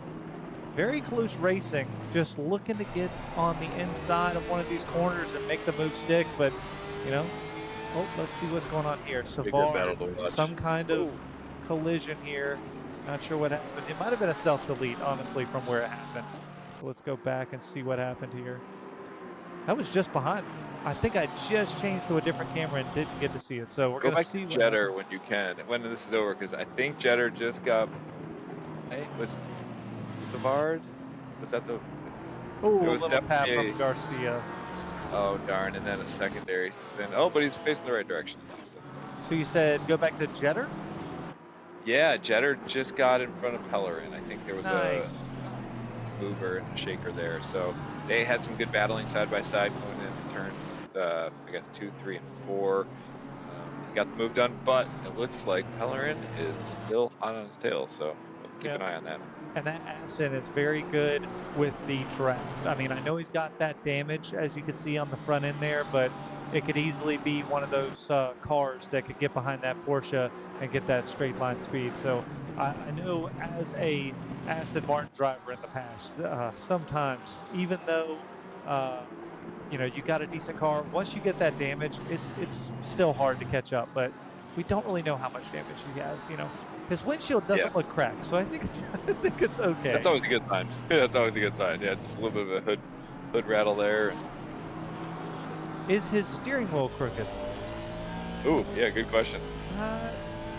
Very close racing, just looking to get on the inside of one of these corners and make the move stick, but, oh, let's see what's going on here. Savar, some kind of collision here. Not sure what happened. It might have been a self-delete, honestly, from where it happened. So let's go back and see what happened here. That was just behind me. I think I just changed to a different camera and didn't get to see it. So we're going to see what Jetter when you can, when this is over, because I think Jetter just got. Hey, was Savard? Was that the? Oh, a little tap from Garcia. Oh darn! And then a secondary spin. Oh, but he's facing the right direction. So you said go back to Jetter? Yeah, Jetter just got in front of Pellerin. I think there was nice. A mover and a shaker there. So they had some good battling side by side going into turns, I guess 2, 3, and 4. Got the move done, but it looks like Pellerin is still hot on his tail. So let's keep an eye on that. And that Aston is very good with the draft. I mean, I know he's got that damage, as you can see on the front end there, but it could easily be one of those cars that could get behind that Porsche and get that straight line speed. So I know as a Aston Martin driver in the past, sometimes, even though, you got a decent car, once you get that damage, it's still hard to catch up, but we don't really know how much damage he has, His windshield doesn't look cracked, so I think it's okay. That's always a good sign. That's always a good sign. Yeah, just a little bit of a hood rattle there. Is his steering wheel crooked? Ooh, yeah, good question.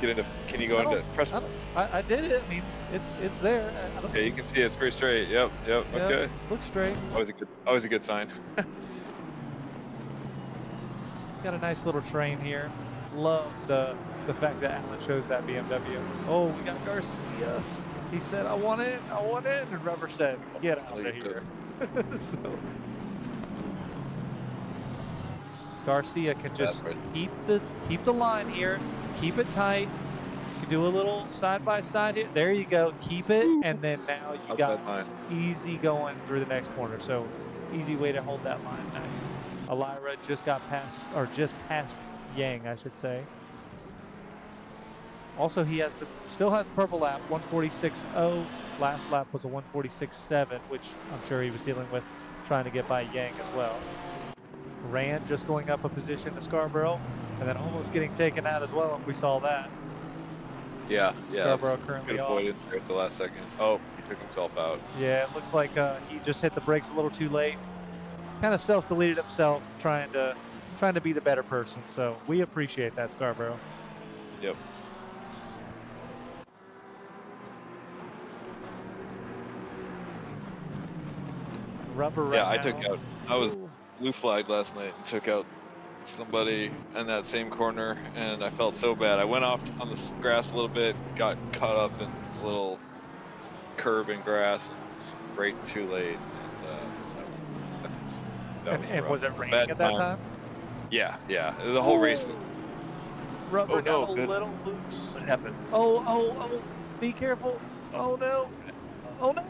Can you go into press? I did it. I mean, it's there. Yeah, you can see it's pretty straight. Yep. Okay. Looks straight. Always a good sign. Got a nice little train here. Love the fact that Alan chose that BMW. Oh, we got Garcia. He said, I want in. And Rubber said, get out of here. So Garcia can just keep the line here. Keep it tight. You can do a little side by side here. There you go. Keep it. And then now you got easy going through the next corner. So easy way to hold that line. Nice. Elira just passed Yang, I should say. Also, he has still has the purple lap, 146.0. Last lap was a 146.7, which I'm sure he was dealing with trying to get by Yang as well. Rand just going up a position to Scarborough, and then almost getting taken out as well if we saw that. Yeah, Scarborough currently good off. avoidance there at the last second. Oh, he took himself out. Yeah, it looks like he just hit the brakes a little too late. Kind of self-deleted himself, trying to be the better person. So we appreciate that, Scarborough. Yep. Rubber right Yeah, I now. took out. I was Ooh. blue flagged last night and took out somebody in that same corner, and I felt so bad. I went off on the grass a little bit, got caught up in a little curb and grass, and braked too late. And, And rough. was it raining Bad at that time? Yeah. The whole race was. Rubber Oh, no, got a good. little loose. What happened? Oh, be careful. Oh no. Oh no.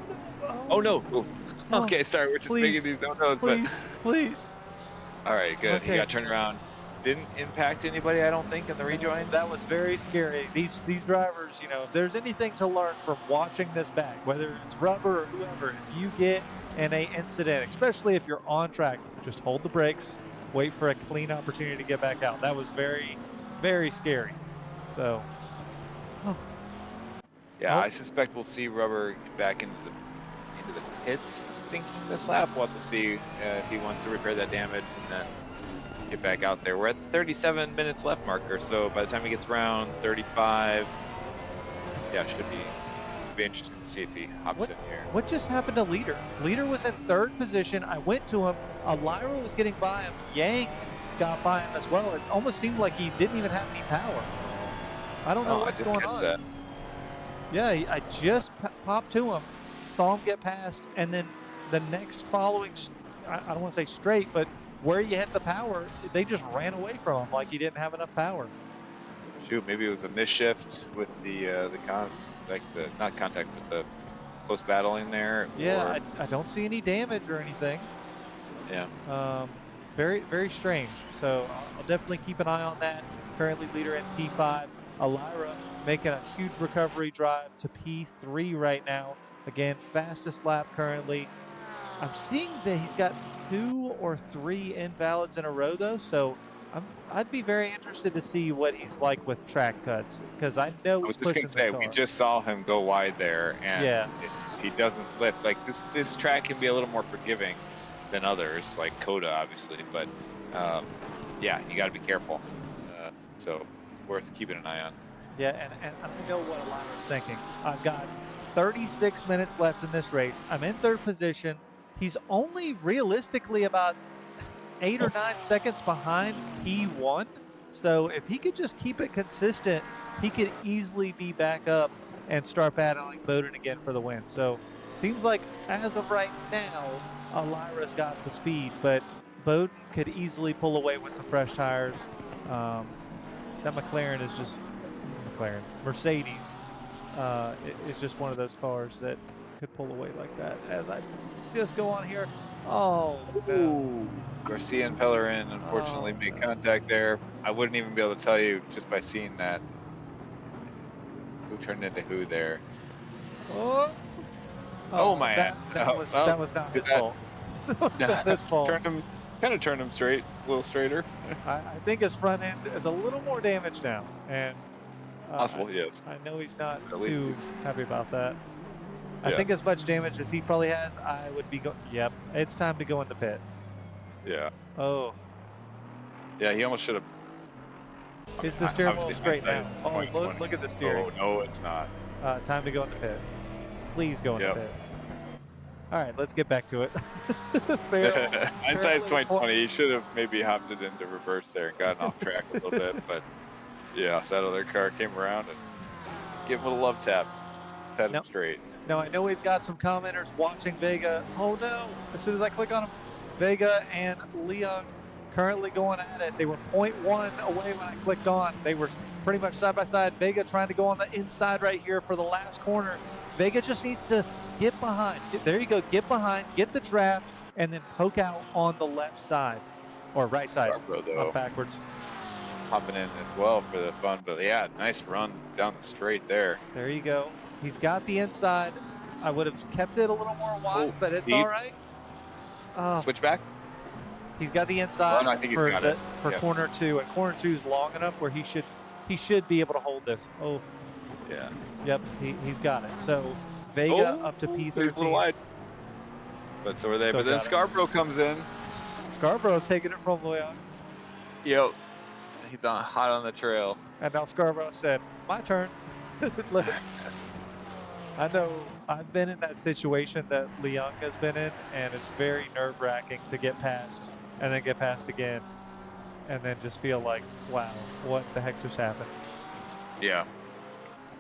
Oh no. Oh. Oh, Okay, sorry, we're just please, making these no-nos, Please. but all right, good. Okay. He got turned around. Didn't impact anybody, I don't think, in the rejoin. That was very scary. These drivers, you know, if there's anything to learn from watching this back, whether it's Rubber or whoever, if you get in a incident, especially if you're on track, just hold the brakes, wait for a clean opportunity to get back out. That was very, very scary. So, Yeah, Oh. I suspect we'll see Rubber back into the pits thinking this lap. We'll have to see if he wants to repair that damage and then get back out there. We're at 37 minutes left marker, so by the time he gets around 35, yeah, should be interesting to see if he hops in here. what just happened to Leader? Leader was in third position. I went to him. Elira was getting by him. Yang got by him as well. It almost seemed like he didn't even have any power. I don't know what's I didn't going catch on. that. Yeah, I just popped to him, saw him get past, and then the next following, I don't want to say straight, but where you hit the power, they just ran away from him like he didn't have enough power. Shoot, maybe it was a misshift with not contact, but the close battling there. Yeah, or- I don't see any damage or anything. yeah. Very, very strange. So I'll definitely keep an eye on that. Currently leader in P5. Elira making a huge recovery drive to P3 right now. Again, fastest lap currently. I'm seeing that he's got 2 or 3 invalids in a row though, so I'd be very interested to see what he's like with track cuts, because I know I he's was just pushing gonna say this we car. just saw him go wide there, and Yeah. if he doesn't lift, like this track can be a little more forgiving than others, like Coda obviously, but yeah, you got to be careful. So worth keeping an eye on. Yeah, and I know what Elira's thinking. I've got 36 minutes left in this race. I'm in third position. He's only realistically about 8 or 9 seconds behind P1. So if he could just keep it consistent, he could easily be back up and start battling Bowden again for the win. So seems like as of right now, Elira's got the speed, but Bowden could easily pull away with some fresh tires. That McLaren is just Mercedes is just one of those cars that could pull away like that. As I just go on here, oh no. Garcia and Pellerin unfortunately made contact there. I wouldn't even be able to tell you just by seeing that who turned into who there. Oh, my! That was not his fault. That was not his fault. Turned him straight, a little straighter. I think his front end is a little more damaged now, and Possible, yes. I know he's not At too least- happy about that. I Yeah. think as much damage as he probably has, I would be going. Yep, it's time to go in the pit. Yeah, Oh, yeah. He almost should have. is the steering wheel Obviously, straight now? it's Oh, 2020. look at the steering. Oh no, it's not. Time to go in the pit. Please go in Yep. the pit. All right, let's get back to it. Barely- Hindsight's barely 2020. He should have maybe hopped it into reverse there and gotten off track a little bit, but yeah, that other car came around and gave him a love tap, set him Nope. straight. Now, I know we've got some commenters watching Vega. Oh, no. As soon as I click on them, Vega and Leon currently going at it. They were 0.1 away when I clicked on. They were pretty much side by side. Vega trying to go on the inside right here for the last corner. Vega just needs to get behind. There you go. Get behind, get the draft, and then poke out on the left side or right side. Scarborough, though. Backwards. hopping in as well for the fun. But yeah, nice run down the straight there. There you go. He's got the inside. I would have kept it a little more wide, but it's deep. all right. Switch back. He's got the inside no, I think he's got it. for corner 2, and corner 2 is long enough where he should be able to hold this. Oh, yeah. Yep, he's got it. So Vega up to He's a little P13. wide. But so are they. Still But then got it. Scarborough comes in. Scarborough taking it from Leon. Yep. He's hot on the trail. And now Scarborough said, my turn. Look, I know I've been in that situation that Leon has been in, and it's very nerve-wracking to get past and then get past again and then just feel like, wow, what the heck just happened? Yeah.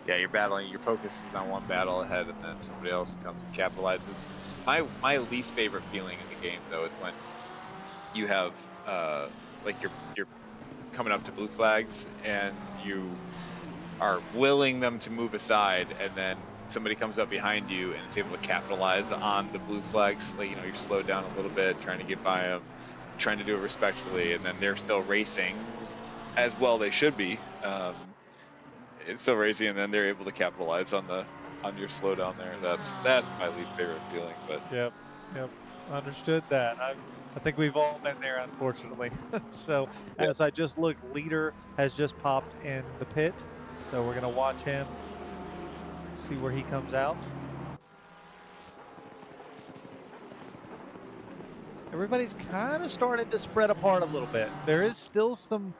Yeah, you're battling. Your focus is on one battle ahead, and then somebody else comes and capitalizes. My least favorite feeling in the game, though, is when you have like you're coming up to blue flags and you are willing them to move aside, and then somebody comes up behind you and is able to capitalize on the blue flags. Like, you're slowed down a little bit, trying to get by them, trying to do it respectfully, and then they're still racing as well they should be. It's still racing, and then they're able to capitalize on your slowdown there. That's my least favorite feeling. But Yep, understood that. I think we've all been there, unfortunately. So as I just look, Leader has just popped in the pit, so we're gonna watch him, see where he comes out. Everybody's kind of starting to spread apart a little bit. There is still some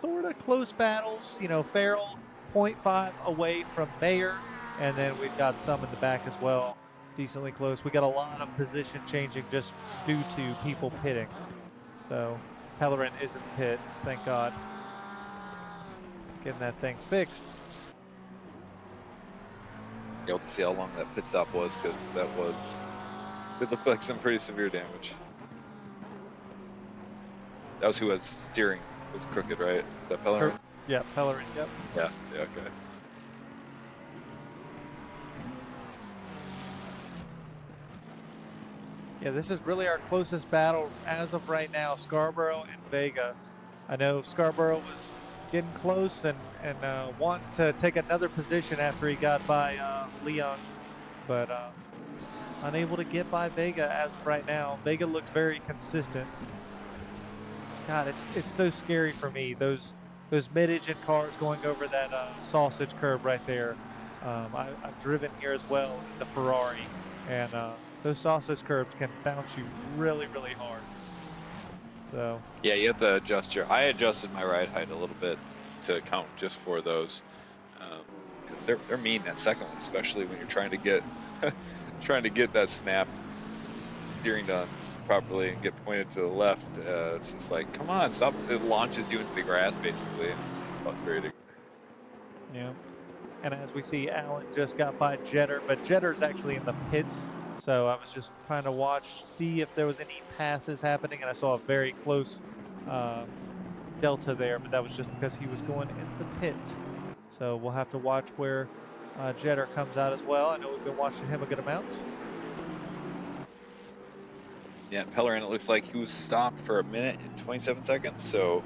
sort of close battles. Farrell 0.5 away from Mayer, and then we've got some in the back as well, decently close. We got a lot of position changing just due to people pitting. So Pellerin is in the pit, thank God. Getting that thing fixed. you'll have to see how long that pit stop was, because it looked like some pretty severe damage. That was who was steering. It was crooked, right? Is that Pellerin? Yeah, Pellerin, yep. Yeah, okay. Yeah, this is really our closest battle as of right now, Scarborough and Vega. I know Scarborough was getting close and wanting to take another position after he got by Leon, but unable to get by Vega as of right now. Vega looks very consistent. God, it's so scary for me. Those mid-engine cars going over that sausage curb right there. I've driven here as well in the Ferrari, and those sausage curbs can bounce you really, really hard. So yeah, you have to adjust I adjusted my ride height a little bit to account just for those, because they're mean, that second one, especially when you're trying to get that snap steering done properly and get pointed to the left. It's just like, come on, stop! It launches you into the grass basically, and it's just frustrating. yeah, and as we see, Alan just got by Jetter, but Jetter's actually in the pits. So I was just trying to see if there was any passes happening, and I saw a very close delta there, but that was just because he was going in the pit. So we'll have to watch where Jetter comes out as well. I know we've been watching him a good amount. Yeah, Pellerin, it looks like he was stopped for 1 minute and 27 seconds, so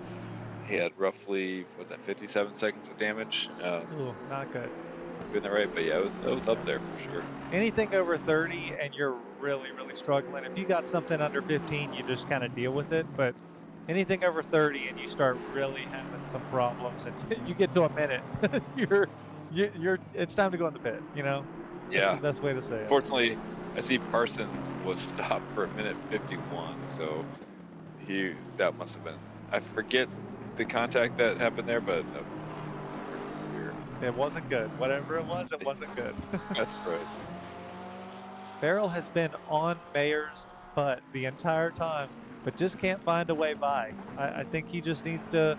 he had roughly, was that 57 seconds of damage? Ooh, not good. Doing that right, but yeah, it was up there for sure. Anything over 30 and you're really, really struggling. If you got something under 15, you just kind of deal with it. But anything over 30 and you start really having some problems, and you get to 1 minute, it's time to go in the pit. Yeah, that's the best way to say it. Fortunately, I see Parsons was stopped for 1 minute 51, so that must have been, I forget the contact that happened there, but pretty severe. It wasn't good. Whatever it wasn't good. That's right. Farrell has been on Mayer's butt the entire time, but just can't find a way by. I think he just needs to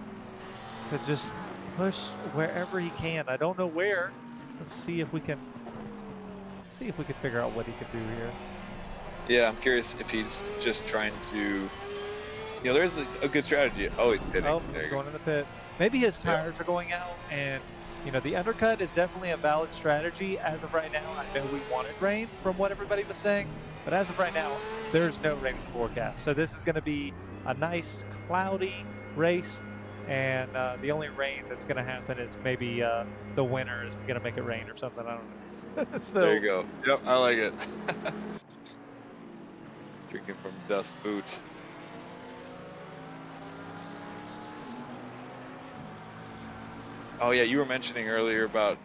just push wherever he can. I don't know where. Let's see if we can figure out what he could do here. Yeah, I'm curious if he's just trying to, there's a good strategy. Oh, he's pitting. Oh, he's going in the pit. Maybe his tires are going out, and the undercut is definitely a valid strategy. As of right now, I know we wanted rain from what everybody was saying, but as of right now, there's no rain forecast. So this is going to be a nice cloudy race, and the only rain that's going to happen is maybe the winter is going to make it rain or something. I don't know. So, There you go. Yep, I like it. Drinking from Dust Boot. Oh yeah, you were mentioning earlier about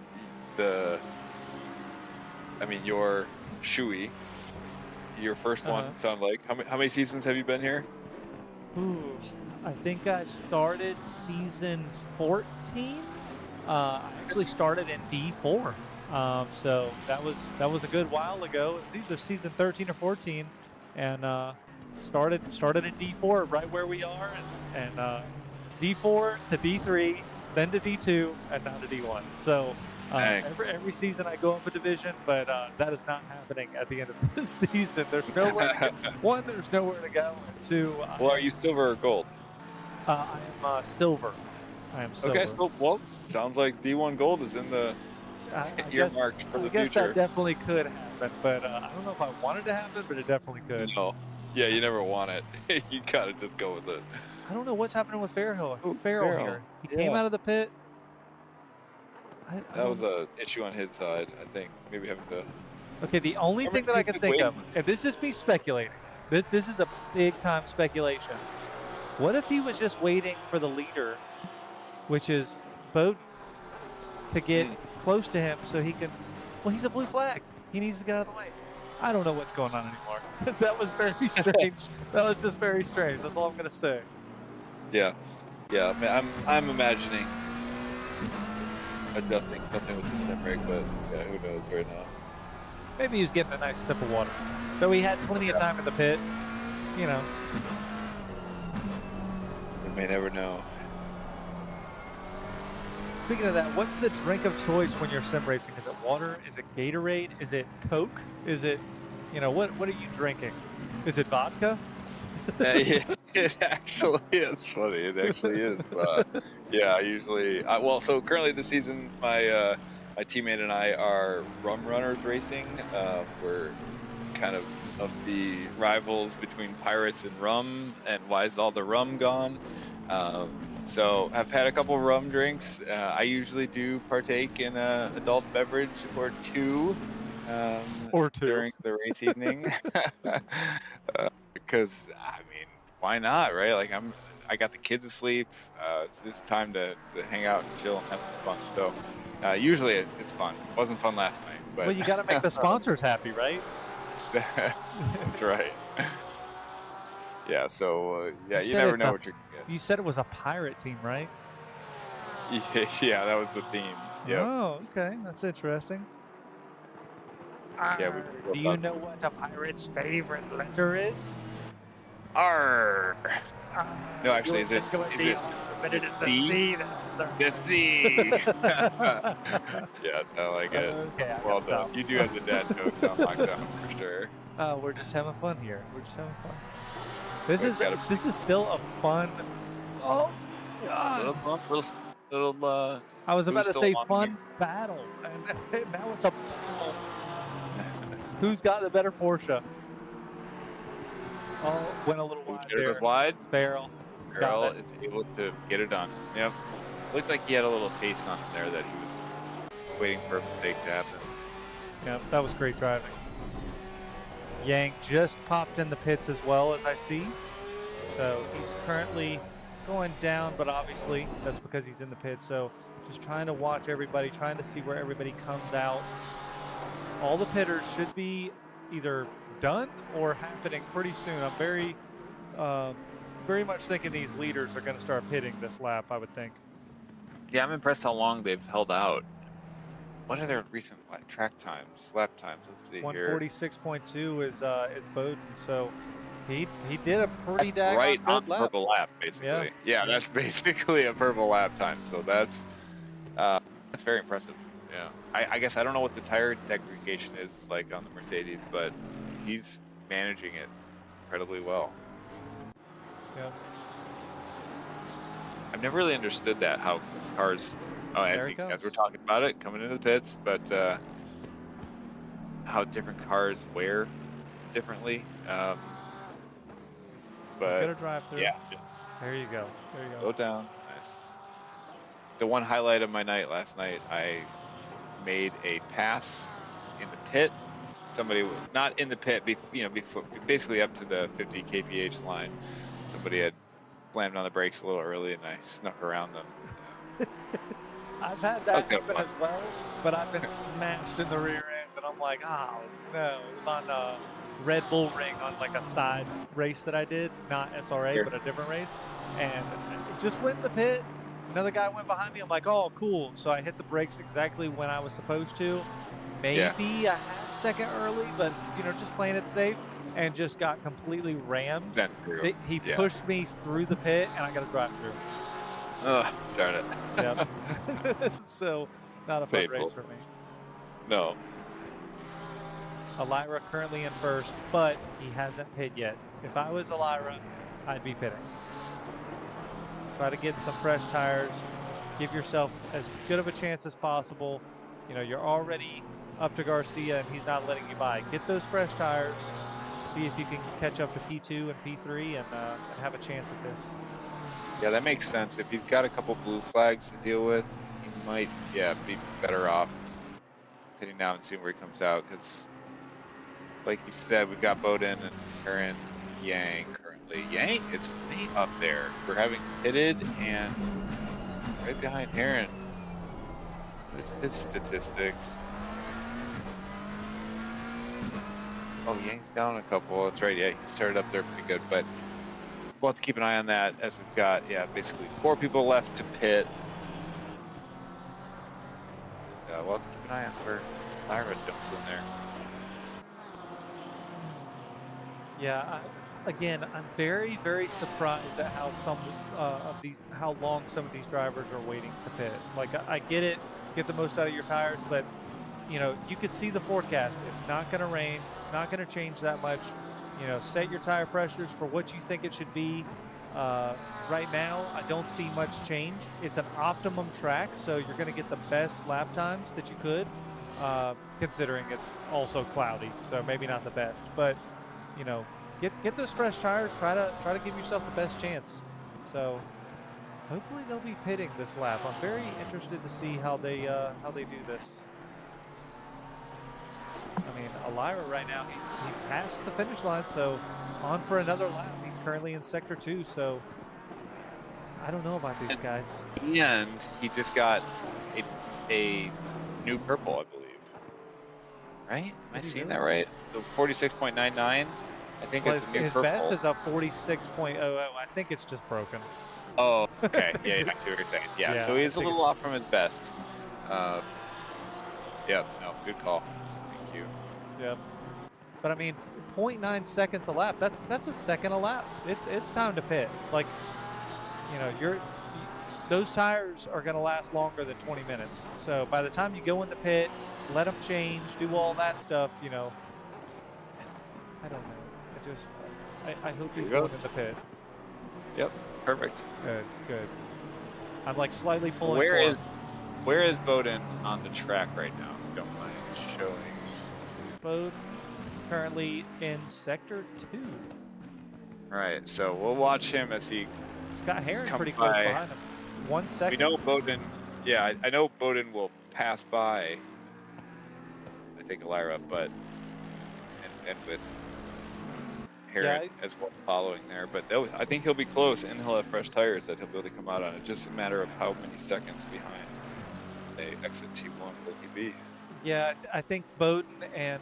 your Shui. Your first one sounded like. How many seasons have you been here? Ooh, I think I started season 14. I actually started in D4. So that was a good while ago. It was either season 13 or 14, and started in D4 right where we are, and D4 to D3, then to D2, and now to D1. So every season I go up a division, but that is not happening at the end of this season. There's nowhere to go. One, there's nowhere to go, and two, well, are you silver or gold? I am silver. I am silver. Okay, so well, sounds like D1 gold is in the earmarked for the future. I guess that definitely could happen, but I don't know if I want it to happen, but it definitely could. No, yeah, you never want it. You gotta just go with it. I don't know what's happening with Farrell here. He Yeah. came out of the pit. That was a issue on his side, I think. Maybe having to. Okay, the only thing that I can think of, and this is me speculating. This is a big time speculation. What if he was just waiting for the leader, which is Bowden, to get close to him so he can? Well, he's a blue flag. He needs to get out of the way. I don't know what's going on anymore. That was very strange. That was just very strange. That's all I'm gonna say. Yeah. I mean, I'm imagining adjusting something with the sim rig, but yeah, who knows right now. Maybe he was getting a nice sip of water. Though he had plenty of time in the pit, you know. You may never know. Speaking of that, what's the drink of choice when you're sim racing? Is it water? Is it Gatorade? Is it Coke? Is it, what are you drinking? Is it vodka? Yeah, it actually is funny. It actually is. Yeah, usually. So currently this season, my teammate and I are rum runners racing. We're kind of the rivals between pirates and rum, and why is all the rum gone? So I've had a couple rum drinks. I usually do partake in an adult beverage or two during the race evening. Because I mean, why not, right? Like I got the kids asleep. It's just time to hang out and chill and have some fun. So usually it's fun. It wasn't fun last night, but well, you got to make the sponsors happy, right? That's right. Yeah. So you never know what you're gonna get. You said it was a pirate team, right? Yeah, that was the theme. Yeah. Oh, okay, that's interesting. Yeah. Do you know what a pirate's favorite letter is? R. No, actually, is it? But it is the C? C. The C. Yeah, I like it. Okay, Well done. You do have the dad jokes on lockdown for sure. We're just having fun here. We're just having fun. This is still a fun. Oh God! Little. I was about to say fun here. battle, and now it's a battle. Who's got the better Porsche? Oh, went a little wide there. Goes wide. Farrell is able to get it done. Yep. Looked like he had a little pace on him there that he was waiting for a mistake to happen. Yeah, that was great driving. Yang just popped in the pits as well, as I see. So he's currently going down, but obviously that's because he's in the pit. So just trying to watch everybody, trying to see where everybody comes out. All the pitters should be either done or happening pretty soon. I'm very much thinking these leaders are going to start pitting this lap, I would think. Yeah, I'm impressed how long they've held out. What are their recent track times, lap times? Let's see 146.2 is Bowden, so he did a pretty daggone right good on lap. purple lap, basically. Yeah, that's basically a purple lap time. So that's very impressive. Yeah, I guess I don't know what the tire degradation is like on the Mercedes, but he's managing it incredibly well. Yeah. I've never really understood that, how cars. Oh, as we're talking about it, coming into the pits, but how different cars wear differently. But get a drive through. Yeah. There you go. Go down. Nice. the one highlight of my night last night, I made a pass in the pit. Somebody not in the pit, before, basically up to the 50 kph line. Somebody had slammed on the brakes a little early, and I snuck around them. I've had that Okay, happen fun. as well, but I've been smashed in the rear end, and I'm like, oh no. It was on Red Bull Ring on like a side race that I did, not SRA, Sure. but a different race, and just went in the pit. Another guy went behind me. I'm like, oh, cool. So I hit the brakes exactly when I was supposed to. Maybe a half second early, but just playing it safe, and just got completely rammed. Bent through. He Yeah. pushed me through the pit, and I got to drive through. Ugh, darn it. Yep. So, not a fun Painful. race for me. No. Elira currently in first, but he hasn't pit yet. If I was Elira, I'd be pitting. Try to get some fresh tires. Give yourself as good of a chance as possible. You're already up to Garcia, and he's not letting you by. Get those fresh tires. See if you can catch up to P2 and P3 and have a chance at this. Yeah, that makes sense. If he's got a couple blue flags to deal with, he might, be better off pitting now and seeing where he comes out. Because, like you said, we've got Bowden and Aaron Yang currently. Yang is way up there for having pitted and right behind Aaron. What is his statistics? Oh, Yang's down a couple. That's right. Yeah, he started up there pretty good, but we'll have to keep an eye on that as we've got, basically 4 people left to pit. And, we'll have to keep an eye on where Lyra jumps in there. Yeah, again, I'm very, very surprised at how how long some of these drivers are waiting to pit. Like, I get it, get the most out of your tires, but you could see the forecast. It's not going to rain. It's not going to change that much. Set your tire pressures for what you think it should be. Right now, I don't see much change. It's an optimum track, so you're going to get the best lap times that you could, considering it's also cloudy, so maybe not the best. But get those fresh tires. Try to give yourself the best chance. So hopefully they'll be pitting this lap. I'm very interested to see how they do this. I mean, Elira right now, he passed the finish line, so on for another lap. He's currently in Sector 2, so I don't know about these guys. And he just got a new purple, I believe. Right? Am I seeing that right? The 46.99? I think it's a new his purple. best is a 46.00. I think it's just broken. Oh, okay. Yeah, I see what you're saying. Yeah, so he's a little off from his best. Good call. Thank you. Yep. But I mean, 0.9 seconds a lap. That's a second a lap. It's time to pit. Like, those tires are going to last longer than 20 minutes. So by the time you go in the pit, let them change, do all that stuff. I don't know. I hope he's going in the pit. Yep. Perfect. Good. I'm like slightly pulling. Where is Bowden on the track right now? If you don't mind showing. Bowden currently in Sector 2. All right, so we'll watch him as he. He's got Heron pretty close behind him. 1 second. We know Bowden. Yeah, I know Bowden will pass by. I think Elira, but and with Heron as well following there, but I think he'll be close, and he'll have fresh tires that he'll be able to come out on. It's just a matter of how many seconds behind they exit T1 will he be. Yeah, I think Bowden and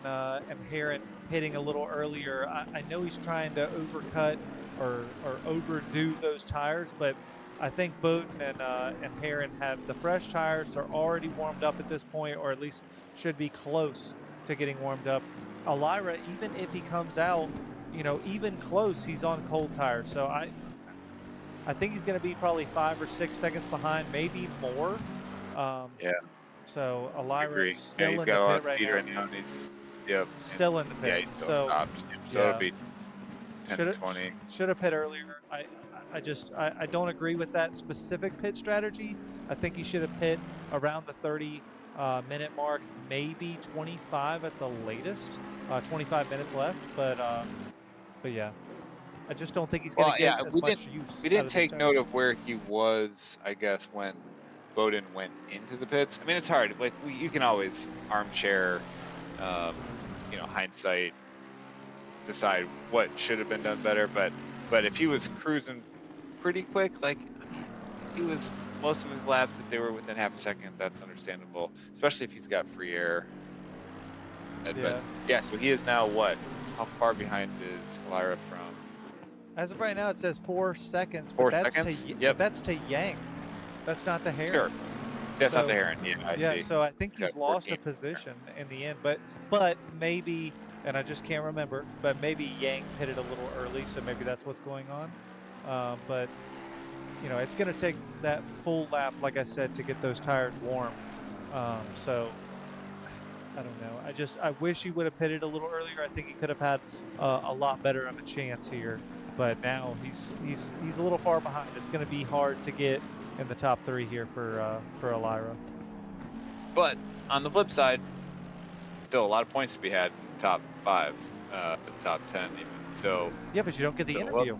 Heron hitting a little earlier. I know he's trying to overcut or overdo those tires, but I think Bowden and Heron have the fresh tires. They're already warmed up at this point, or at least should be close to getting warmed up. Elira, even if he comes out, even close, he's on cold tires. So I think he's going to be probably 5 or 6 seconds behind, maybe more. So Elira still in the pit right now. He's got a lot of speed right now, and he's still in the pit. Yeah, he's still stopped. So it'll be 10 20. Should have pit earlier. I don't agree with that specific pit strategy. I think he should have pit around the 30 minute mark, maybe 25 at the latest. 25 minutes left, but yeah, I just don't think he's going to get as much use. We didn't take note of where he was, I guess, when Bowden went into the pits. I mean, it's hard. Like you can always armchair, hindsight, decide what should have been done better. But if he was cruising pretty quick, like if he was most of his laps, if they were within half a second, that's understandable. Especially if he's got free air. But yeah, so he is now what? How far behind is Lyra from? As of right now, it says 4 seconds. 4 but seconds? But that's to Yang. That's not the Heron. Sure. That's not So- the Heron. Yeah, I see. So I think he's Got lost a 14. position in the end. But maybe, and I just can't remember, but maybe Yang pitted a little early, so maybe that's what's going on. But it's going to take that full lap, like I said, to get those tires warm. So I don't know. I wish he would have pitted a little earlier. I think he could have had a lot better of a chance here. But now he's a little far behind. It's going to be hard to get in the top 3 here for Elira. But on the flip side, still a lot of points to be had in the top 5, top 10 even. So Yeah, but you don't get the interview.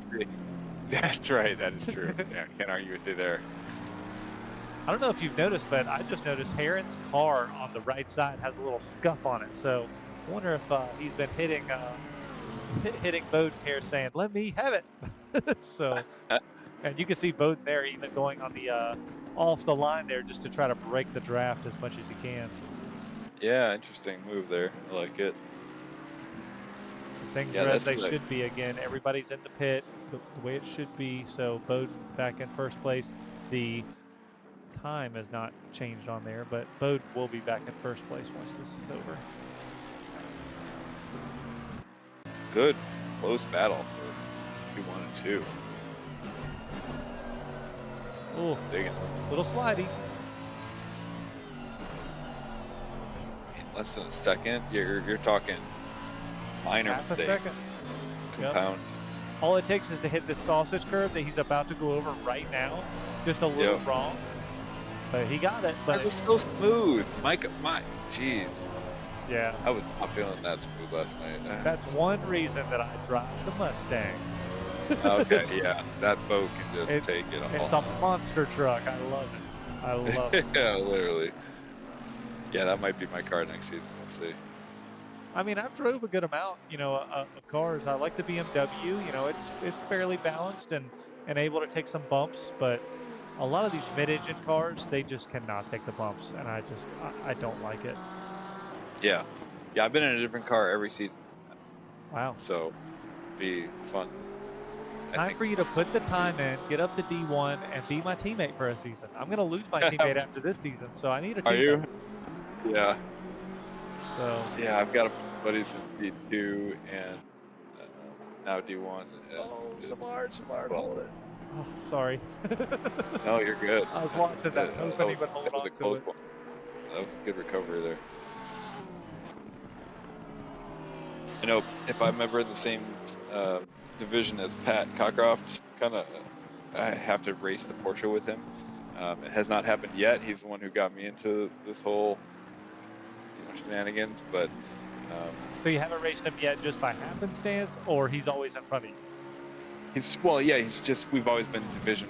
That's right. That is true. Yeah, can't argue with you there. I don't know if you've noticed, but I just noticed Heron's car on the right side has a little scuff on it. So I wonder if he's been hitting Bowden here saying, "Let me have it." So, and you can see Bowden there even going on the off the line there just to try to break the draft as much as he can. Yeah, interesting move there. I like it. Things Yeah, are as that's they good. should be again. Everybody's in the pit the way it should be. So Bowden back in first place. The time has not changed on there, but Bowden will be back in first place once this is over. Good, close battle for Q1 and 2. Oh, Digging. little slidey. In less than a second, you're talking minor Half a mistakes. second. Yep. Compound. All it takes is to hit the sausage curve that he's about to go over right now, just a little Yep. wrong. But he got it. But That was so smooth. My, jeez. yeah, I was not feeling that smooth last night. that's one reason that I drive the Mustang. Okay, yeah, that boat can just It- take it all. It's a monster truck. I love it. I love it. Yeah, literally. Yeah, that might be my car next season. We'll see. I mean, I've drove a good amount, of cars. I like the BMW. It's fairly balanced and able to take some bumps. But a lot of these mid-engine cars, they just cannot take the bumps, and I don't like it. Yeah, I've been in a different car every season, Wow. so be fun. I Time think- for you to put the time in, get up to D1, and be my teammate for a season. I'm going to lose my teammate after this season, so I need a teammate. Are you? Yeah. So, Yeah, I've got a buddies in D2 and now D1. and it's- hold it. Oh, sorry. No, you're good. I was watching that, hoping he would hold that was on a to close it. one. That was a good recovery there. You know, if I'm ever in the same division as Pat Cockcroft, I have to race the Porsche with him. It has not happened yet. He's the one who got me into this whole shenanigans, but So you haven't raced him yet just by happenstance, or he's always in front of you? he's just, we've always been placed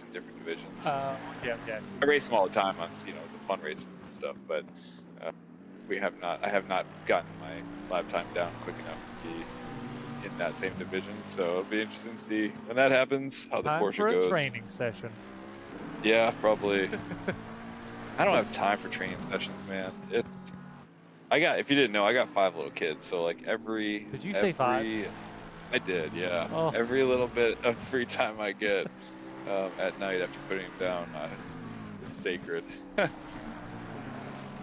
in different divisions. Yeah, yes. I race him all the time on the fun races and stuff, but I have not gotten my lap time down quick enough to be in that same division. So it'll be interesting to see when that happens how the Time Porsche for a goes. training session. Yeah, probably. I don't have time for training sessions, man. If you didn't know, I got 5 little kids, so like every. Did you say 5? I did, yeah. Oh. Every little bit of free time I get at night after putting them down is sacred.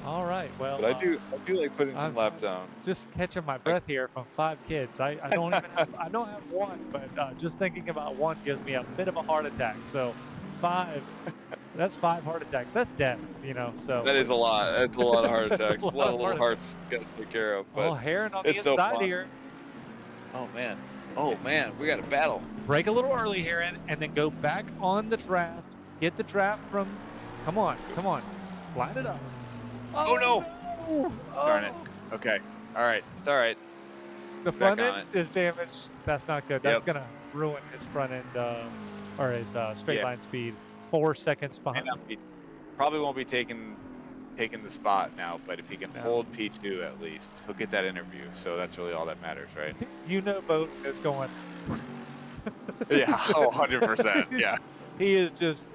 All right. Well, But I do like putting some I'm- lap down. just catching my breath here from 5 kids. I don't even have, I don't have one, but just thinking about one gives me a bit of a heart attack. So 5, that's 5 heart attacks. That's death, so. That is a lot. That's a lot of heart That's a attacks. A lot lot of of little heart hearts got to take care of. Oh, But Heron on the it's so inside fun. here. oh man, we got a battle. Break a little early, Heron, and then go back on the draft. Get the draft from. Come on. Line it up. Oh, no. Oh, Darn it. Okay. All right. It's all right. The Back front on end is damaged. That's not good. That's gonna ruin his front end or his straight Yeah. line speed. 4 seconds May behind. not be- Probably won't be taking the spot now, but if he can hold P2 at least, he'll get that interview. So that's really all that matters, right? You know, Bowden is going. Yeah, 100%. Yeah. He is just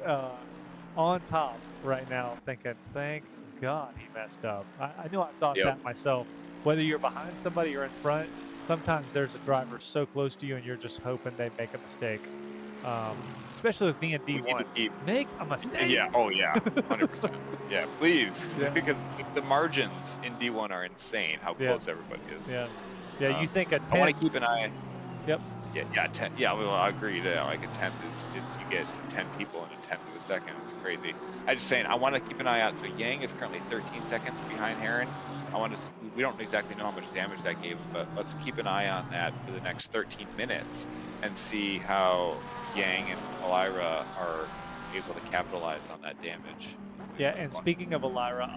on top right now, thinking, "Thank God he messed up." I know I've thought that myself. Whether you're behind somebody or in front, sometimes there's a driver so close to you, and you're just hoping they make a mistake. Especially with me and D1, make a mistake. Yeah. Oh yeah. 100%. Yeah. Please, Yeah. because the margins in D1 are insane. How close everybody is. Yeah. Yeah. You think a 10? I want to keep an eye. Yep. Yeah. 10. Yeah. Well, I agree. Yeah, like a 10th is you get 10 people in a 10th of a second. It's crazy. I just saying I want to keep an eye out. So Yang is currently 13 seconds behind Heron. We don't exactly know how much damage that gave him, but let's keep an eye on that for the next 13 minutes and see how Yang and Elira are able to capitalize on that damage. Yeah, and speaking of Elira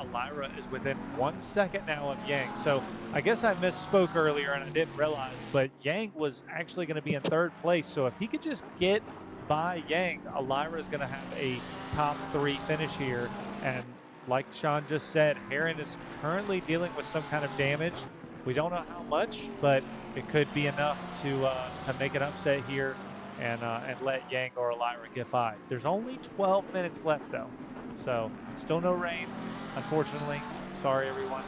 is within 1 second now of Yang. So I guess I misspoke earlier and I didn't realize, but Yang was actually going to be in 3rd place. So if he could just get by Yang, Elira is going to have a top 3 finish here. And like Sean just said, Heron is currently dealing with some kind of damage. We don't know how much, but it could be enough to make an upset here and let Yang or Elira get by. There's only 12 minutes left though, so still no rain, unfortunately. Sorry everyone,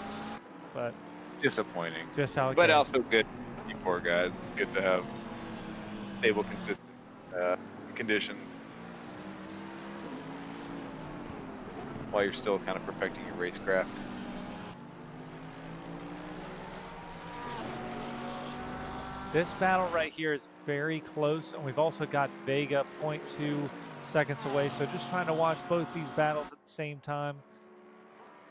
but disappointing. Just how it but goes. Also good for guys. Good to have stable, consistent conditions while you're still kind of perfecting your racecraft. This battle right here is very close, and we've also got Vega 0.2 seconds away, so just trying to watch both these battles at the same time.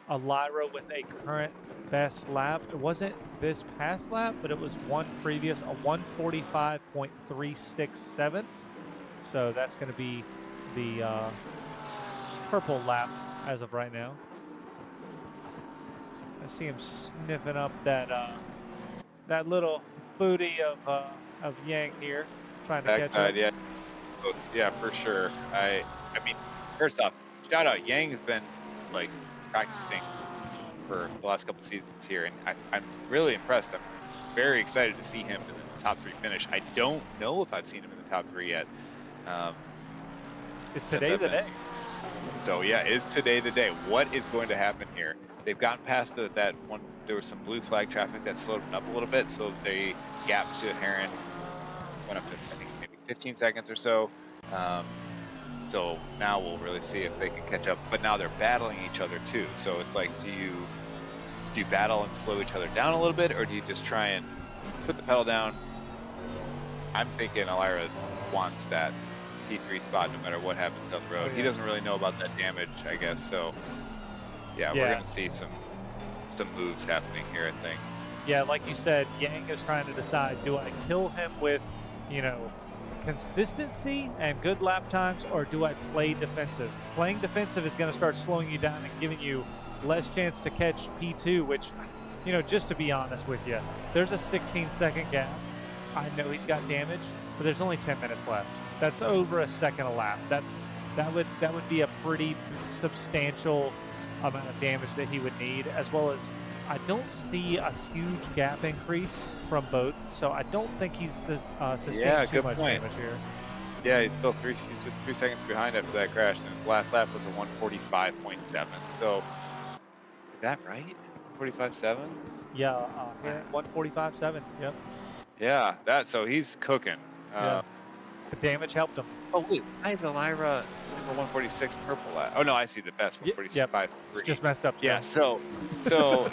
Elira with a current best lap. It wasn't this past lap, but it was one previous, a 145.367. So that's going to be the purple lap as of right now. I see him sniffing up that that little booty of Yang here, trying to catch up. Yeah. Yeah, for sure. I mean, first off, shout out. Yang has been like practicing for the last couple seasons here, and I'm really impressed. I'm very excited to see him in the top 3 finish. I don't know if I've seen him in the top 3 yet. Is today the day? So yeah, is today the day? What is going to happen here? They've gotten past that one. There was some blue flag traffic that slowed them up a little bit, so they gap to Heron went up to I think maybe 15 seconds or so. So now we'll really see if they can catch up. But now they're battling each other too. So it's like, do you battle and slow each other down a little bit, or do you just try and put the pedal down? I'm thinking Elira wants that P3 spot no matter what happens down the road. He doesn't really know about that damage, I guess. So yeah, we're gonna see some moves happening here, I think. Yeah, like you said, Yang is trying to decide, do I kill him with, you know, consistency and good lap times, or do I play defensive? Playing defensive is going to start slowing you down and giving you less chance to catch P2, which, you know, just to be honest with you, there's a 16-second gap. I know he's got damage, but there's only 10 minutes left. That's over a second a lap. That would be a pretty substantial amount of damage that he would need, as well as I don't see a huge gap increase from both, so I don't think he's sustained too much damage here. Yeah, he's still he's just 3 seconds behind after that crash, and his last lap was a 145.7. So, is that right? 145.7? Yeah, 145.7. Yep. Yeah, so he's cooking. Yeah. The damage helped him. Oh wait, why is Elira a 146 purple lap? Oh no, I see the best 145. Yep. It's just messed up. Yeah, so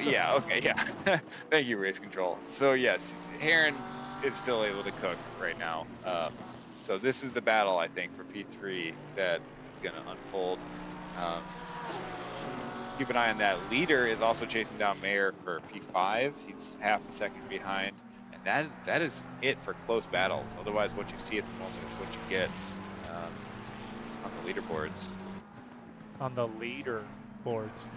yeah, okay, yeah. Thank you, Race Control. So yes, Heron is still able to cook right now. So this is the battle, I think, for P3 that is going to unfold. Keep an eye on that. Leader is also chasing down Mayer for P5. He's half a second behind. And that is it for close battles. Otherwise, what you see at the moment is what you get on the leaderboards. On the leaderboards.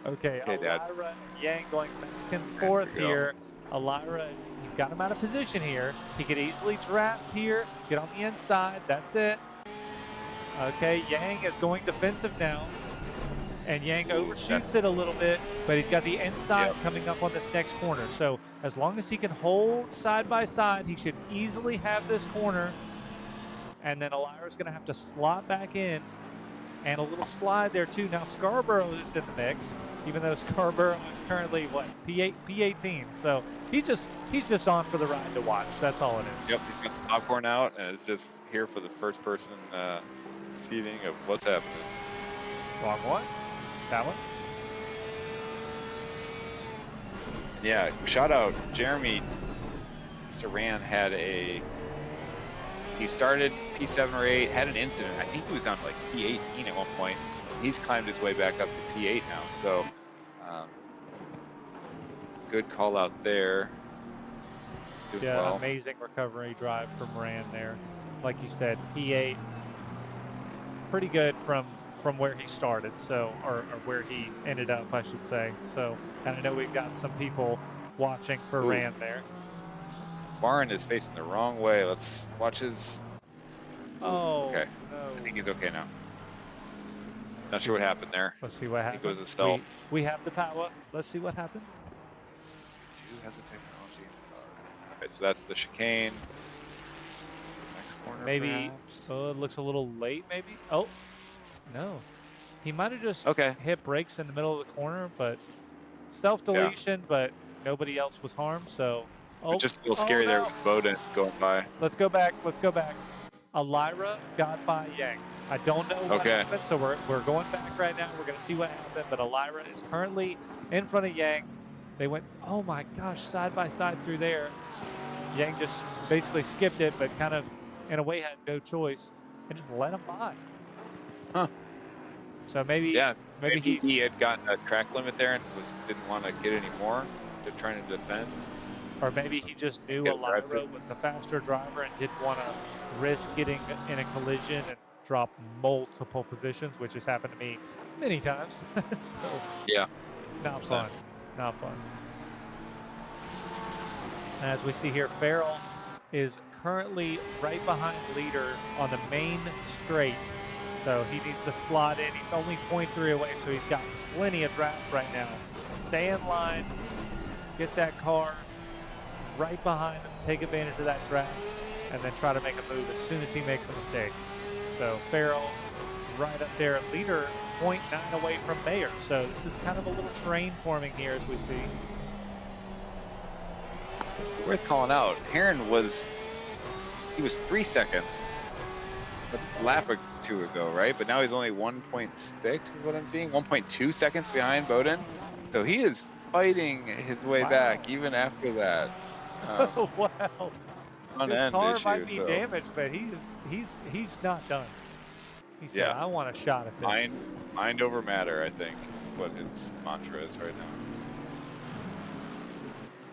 Okay, Dad. Elira and Yang going back and forth here. Elira, he's got him out of position here. He could easily draft here, get on the inside. That's it. Okay, Yang is going defensive now. And Yang overshoots it a little bit, but he's got the inside coming up on this next corner. So as long as he can hold side by side, he should easily have this corner. And then Elira's going to have to slot back in, and a little slide there too. Now Scarborough is in the mix, even though Scarborough is currently what, P18. So he's just on for the ride to watch. That's all it is. Yep, he's got the popcorn out, and it's just here for the first person seating of what's happening. Wrong one. That one. Yeah, shout out Jeremy. Mr. Rand had he started P7 or 8, had an incident. I think he was down to like P18 at one point. He's climbed his way back up to P8 now. So good call out there. He's doing well. Amazing recovery drive from Rand there. Like you said, P8, pretty good from where he started, so or where he ended up, I should say. So, and I know we've got some people watching for Rand there. Warren is facing the wrong way. Let's watch his. Oh, okay. No. I think he's okay now. Not sure what happened there. Let's see what happened. He goes to stealth. We have the power. Let's see what happened. Do you have the technology? Okay, so that's the chicane. Next corner, maybe. perhaps. Oh, it looks a little late. Maybe. Oh. No, he might have just hit brakes in the middle of the corner, but self-deletion, but nobody else was harmed. So, just a little scary there with Bowden going by. Let's go back. Let's go back. Elira got by Yang. I don't know what happened, so we're going back right now. We're going to see what happened, but Elira is currently in front of Yang. They went, oh my gosh, side by side through there. Yang just basically skipped it, but kind of, in a way, had no choice and just let him by. Huh. So maybe maybe he had gotten a track limit there and didn't want to get any more to trying to defend. Or maybe he just knew Elira was the faster driver and didn't want to risk getting in a collision and drop multiple positions, which has happened to me many times. So not fun. Not fun. As we see here, Farrell is currently right behind leader on the main straight. So he needs to slot in. He's only 0.3 away, so he's got plenty of draft right now. Stay in line, get that car right behind him, take advantage of that draft, and then try to make a move as soon as he makes a mistake. So Farrell right up there, leader 0.9 away from Mayer. So this is kind of a little train forming here as we see. Worth calling out, Heron was 3 seconds a lap or two ago, right? But now he's only 1.6 is what I'm seeing, 1.2 seconds behind Bowden. So he is fighting his way back even after that. Wow. His car might be damaged, but he's not done. He said, I want a shot at this. Mind over matter, I think, is what his mantra is right now.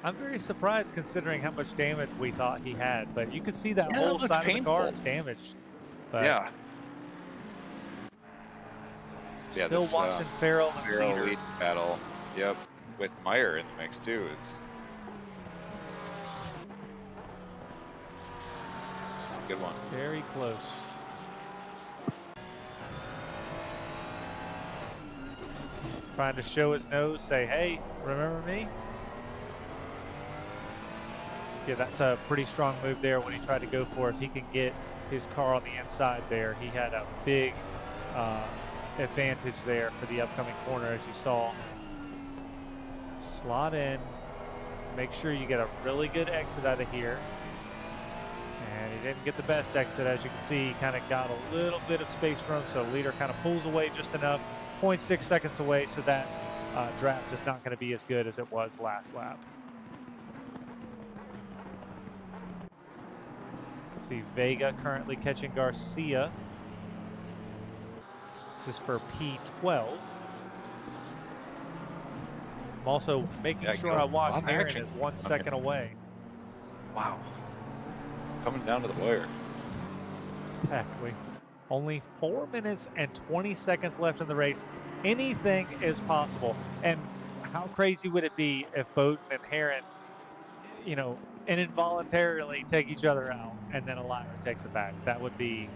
I'm very surprised considering how much damage we thought he had, but you could see that whole side of the car is damaged. But still watching Farrell and lead battle. Yep, with Meyer in the mix too. It's a good one. Very close. Trying to show his nose, say, hey, remember me? Yeah, that's a pretty strong move there when he tried to go for it. If he can get his car on the inside there, he had a big advantage there for the upcoming corner, as you saw. Slot in. Make sure you get a really good exit out of here. And he didn't get the best exit, as you can see. He kind of got a little bit of space for him, so leader kind of pulls away just enough, 0.6 seconds away, so that draft is not going to be as good as it was last lap. See Vega currently catching Garcia. This is for P12. I'm also making sure I watch Aaron is 1 second away. Wow. Coming down to the wire. Exactly. Only 4 minutes and 20 seconds left in the race. Anything is possible. And how crazy would it be if Bowden and Heron you know, and involuntarily take each other out, and then a Lyra takes it back. That would be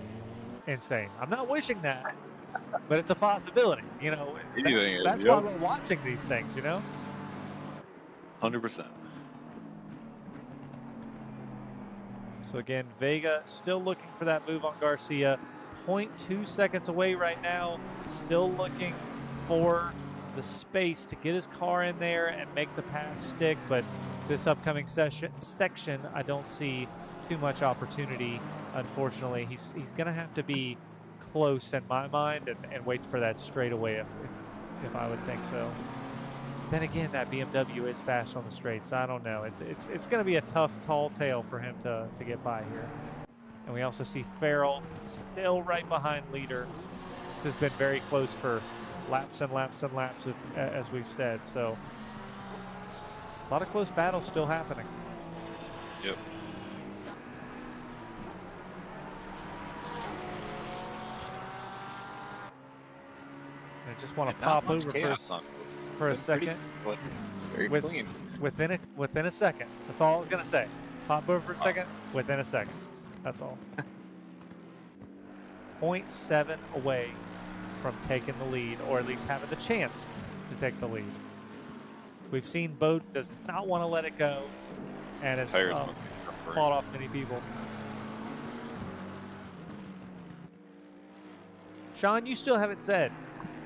insane. I'm not wishing that, but it's a possibility. You know, that's why we're watching these things. You know, 100%. So again, Vega still looking for that move on Garcia. 0.2 seconds away right now. Still looking for the space to get his car in there and make the pass stick. But this upcoming section, I don't see too much opportunity. Unfortunately, he's going to have to be close in my mind and wait for that straightaway if I would think so. Then again, that BMW is fast on the straights. I don't know. It's going to be a tough, tall tale for him to get by here. And we also see Farrell still right behind leader. This has been very close for laps and laps and laps, as we've said. So a lot of close battles still happening. Yep. I just want to pop over for a second. Very clean. Within a second. That's all I was gonna say. Pop over for a second. Within a second. That's all. 0.7 away from taking the lead, or at least having the chance to take the lead. We've seen Bowden does not want to let it go, and has fought off many people. Sean, you still haven't said.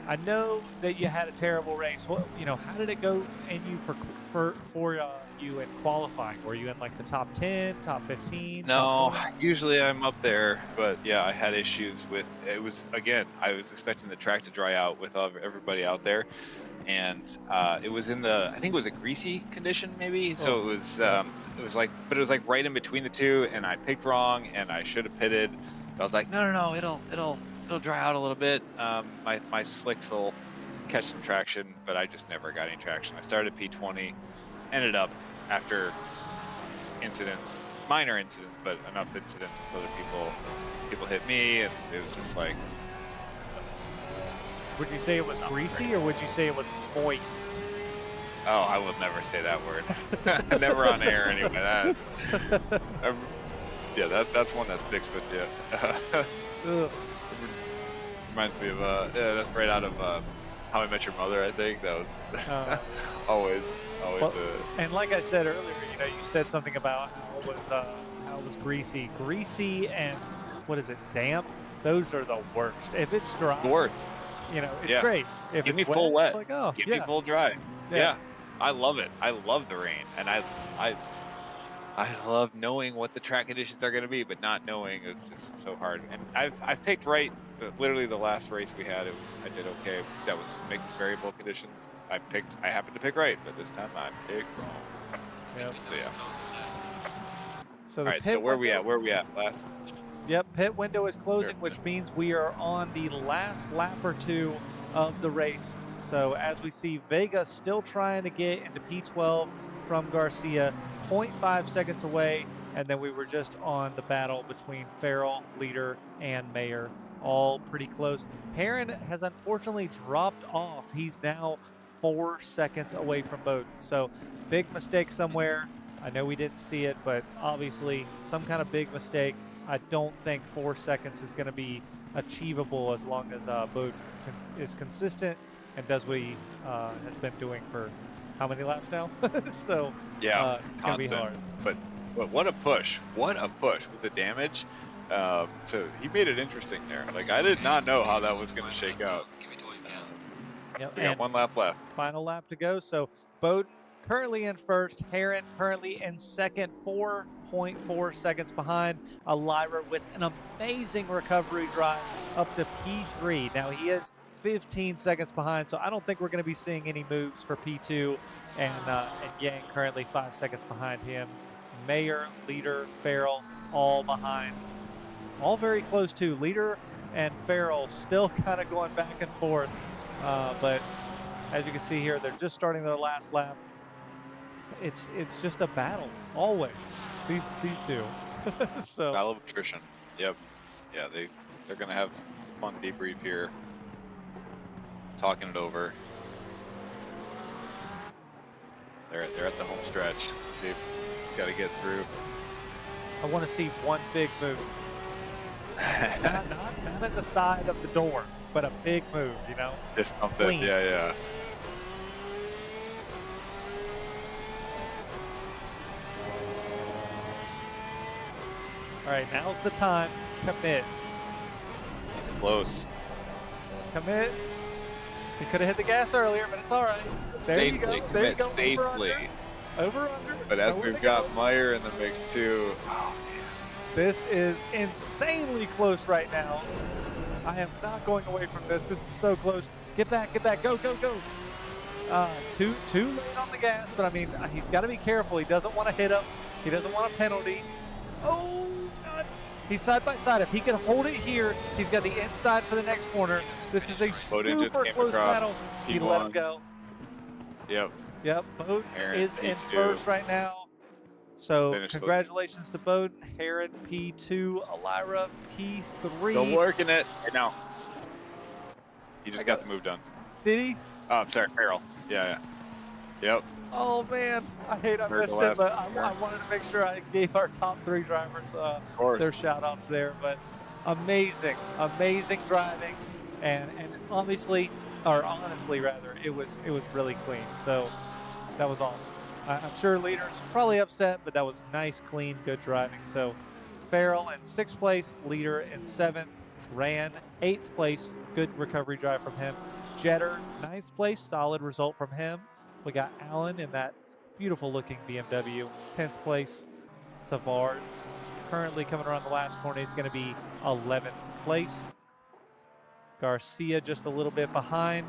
I know that you had a terrible race. What, you know, how did it go in you for you in qualifying? Were you in like the top 10, top 15? No, usually I'm up there, but yeah, I had issues with it. Was again, I was expecting the track to dry out with everybody out there, and it was in the, I think it was a greasy condition maybe. So it was like, but it was like right in between the two, and I picked wrong, and I should have pitted. I was like, no, it'll dry out a little bit. My slicks will catch some traction, but I just never got any traction. I started P20, ended up after incidents, minor incidents, but enough incidents with other people hit me, and it was just like. Would you say it was greasy, or would you say it was moist? Oh, I will never say that word. Never on air anyway. That's one that sticks with you. Reminds me of that's right out of How I Met Your Mother. I think that was always. Well, and like I said earlier, you know, you said something about how it was greasy, and what is it, damp? Those are the worst. If it's dry, you know, it's great. If Give it's me full wet. It's like, oh, Give me full dry. Yeah, I love it. I love the rain, and I love knowing what the track conditions are going to be, but not knowing is just so hard. And I've picked right. Literally the last race we had, I did okay. That was mixed variable conditions. I happened to pick right, but this time I picked wrong. Yep. So yeah. So all right. So where we at? Where we at? Last. Yep. Pit window is closing, which means we are on the last lap or two of the race. So as we see, Vega still trying to get into P12 from Garcia, 0.5 seconds away, and then we were just on the battle between Farrell, leader, and Mayer. All pretty close. Heron has unfortunately dropped off. He's now 4 seconds away from Bowden. So big mistake somewhere. I know we didn't see it, but obviously some kind of big mistake. I don't think 4 seconds is going to be achievable as long as Bowden is consistent and does what he has been doing for how many laps now? So yeah, it's going to be hard. But what a push. What a push with the damage. He made it interesting there. Like, I did not know how that was going to shake out. Yep. We got 1 lap left. Final lap to go. So Bowden currently in first. Heron currently in second, 4.4 seconds behind. Lyra with an amazing recovery drive up to P3. Now he is 15 seconds behind, so I don't think we're going to be seeing any moves for P2. And Yang currently 5 seconds behind him. Mayer, leader, Farrell, all behind. All very close too. Leader and Farrell still kind of going back and forth. But as you can see here, they're just starting their last lap. It's just a battle, always. These two. So battle of attrition. Yep. Yeah, they're gonna have a fun debrief here. Talking it over. They're at the home stretch. Let's see if he's got to get through. I want to see one big move. not at the side of the door, but a big move, you know? Just something. Clean. Yeah. All right, now's the time. Commit. He's close. Commit. He could have hit the gas earlier, but it's all right. There you go. There you go. Safely. Over under. But as we've got Meyer in the mix too. Oh, this is insanely close right now. I am not going away from this. This is so close. Get back, go. Too late on the gas, but I mean, he's got to be careful. He doesn't want to hit him. He doesn't want a penalty. Oh, God. He's side by side. If he can hold it here, he's got the inside for the next corner. This is a super close battle. He let him go. Yep. Bowden Aaron, is in P2. first right now. So Finished congratulations to Bowden, Heron P2, Elira P3. Still working it right now. He just got the move done. Did he? Oh, I'm sorry, Farrell. Yeah. Yep. Oh man, I hate I Heard missed the it, last but one. I wanted to make sure I gave our top 3 drivers Of course. their shout outs there. But amazing driving, and honestly rather, it was really clean. So that was awesome. I'm sure leaders probably upset, but that was nice, clean, good driving. So Farrell in 6th place, leader in 7th, ran 8th place, good recovery drive from him. Jetter 9th place, solid result from him. We got Allen in that beautiful looking BMW, 10th place. Savard is currently coming around the last corner. He's going to be 11th place. Garcia just a little bit behind.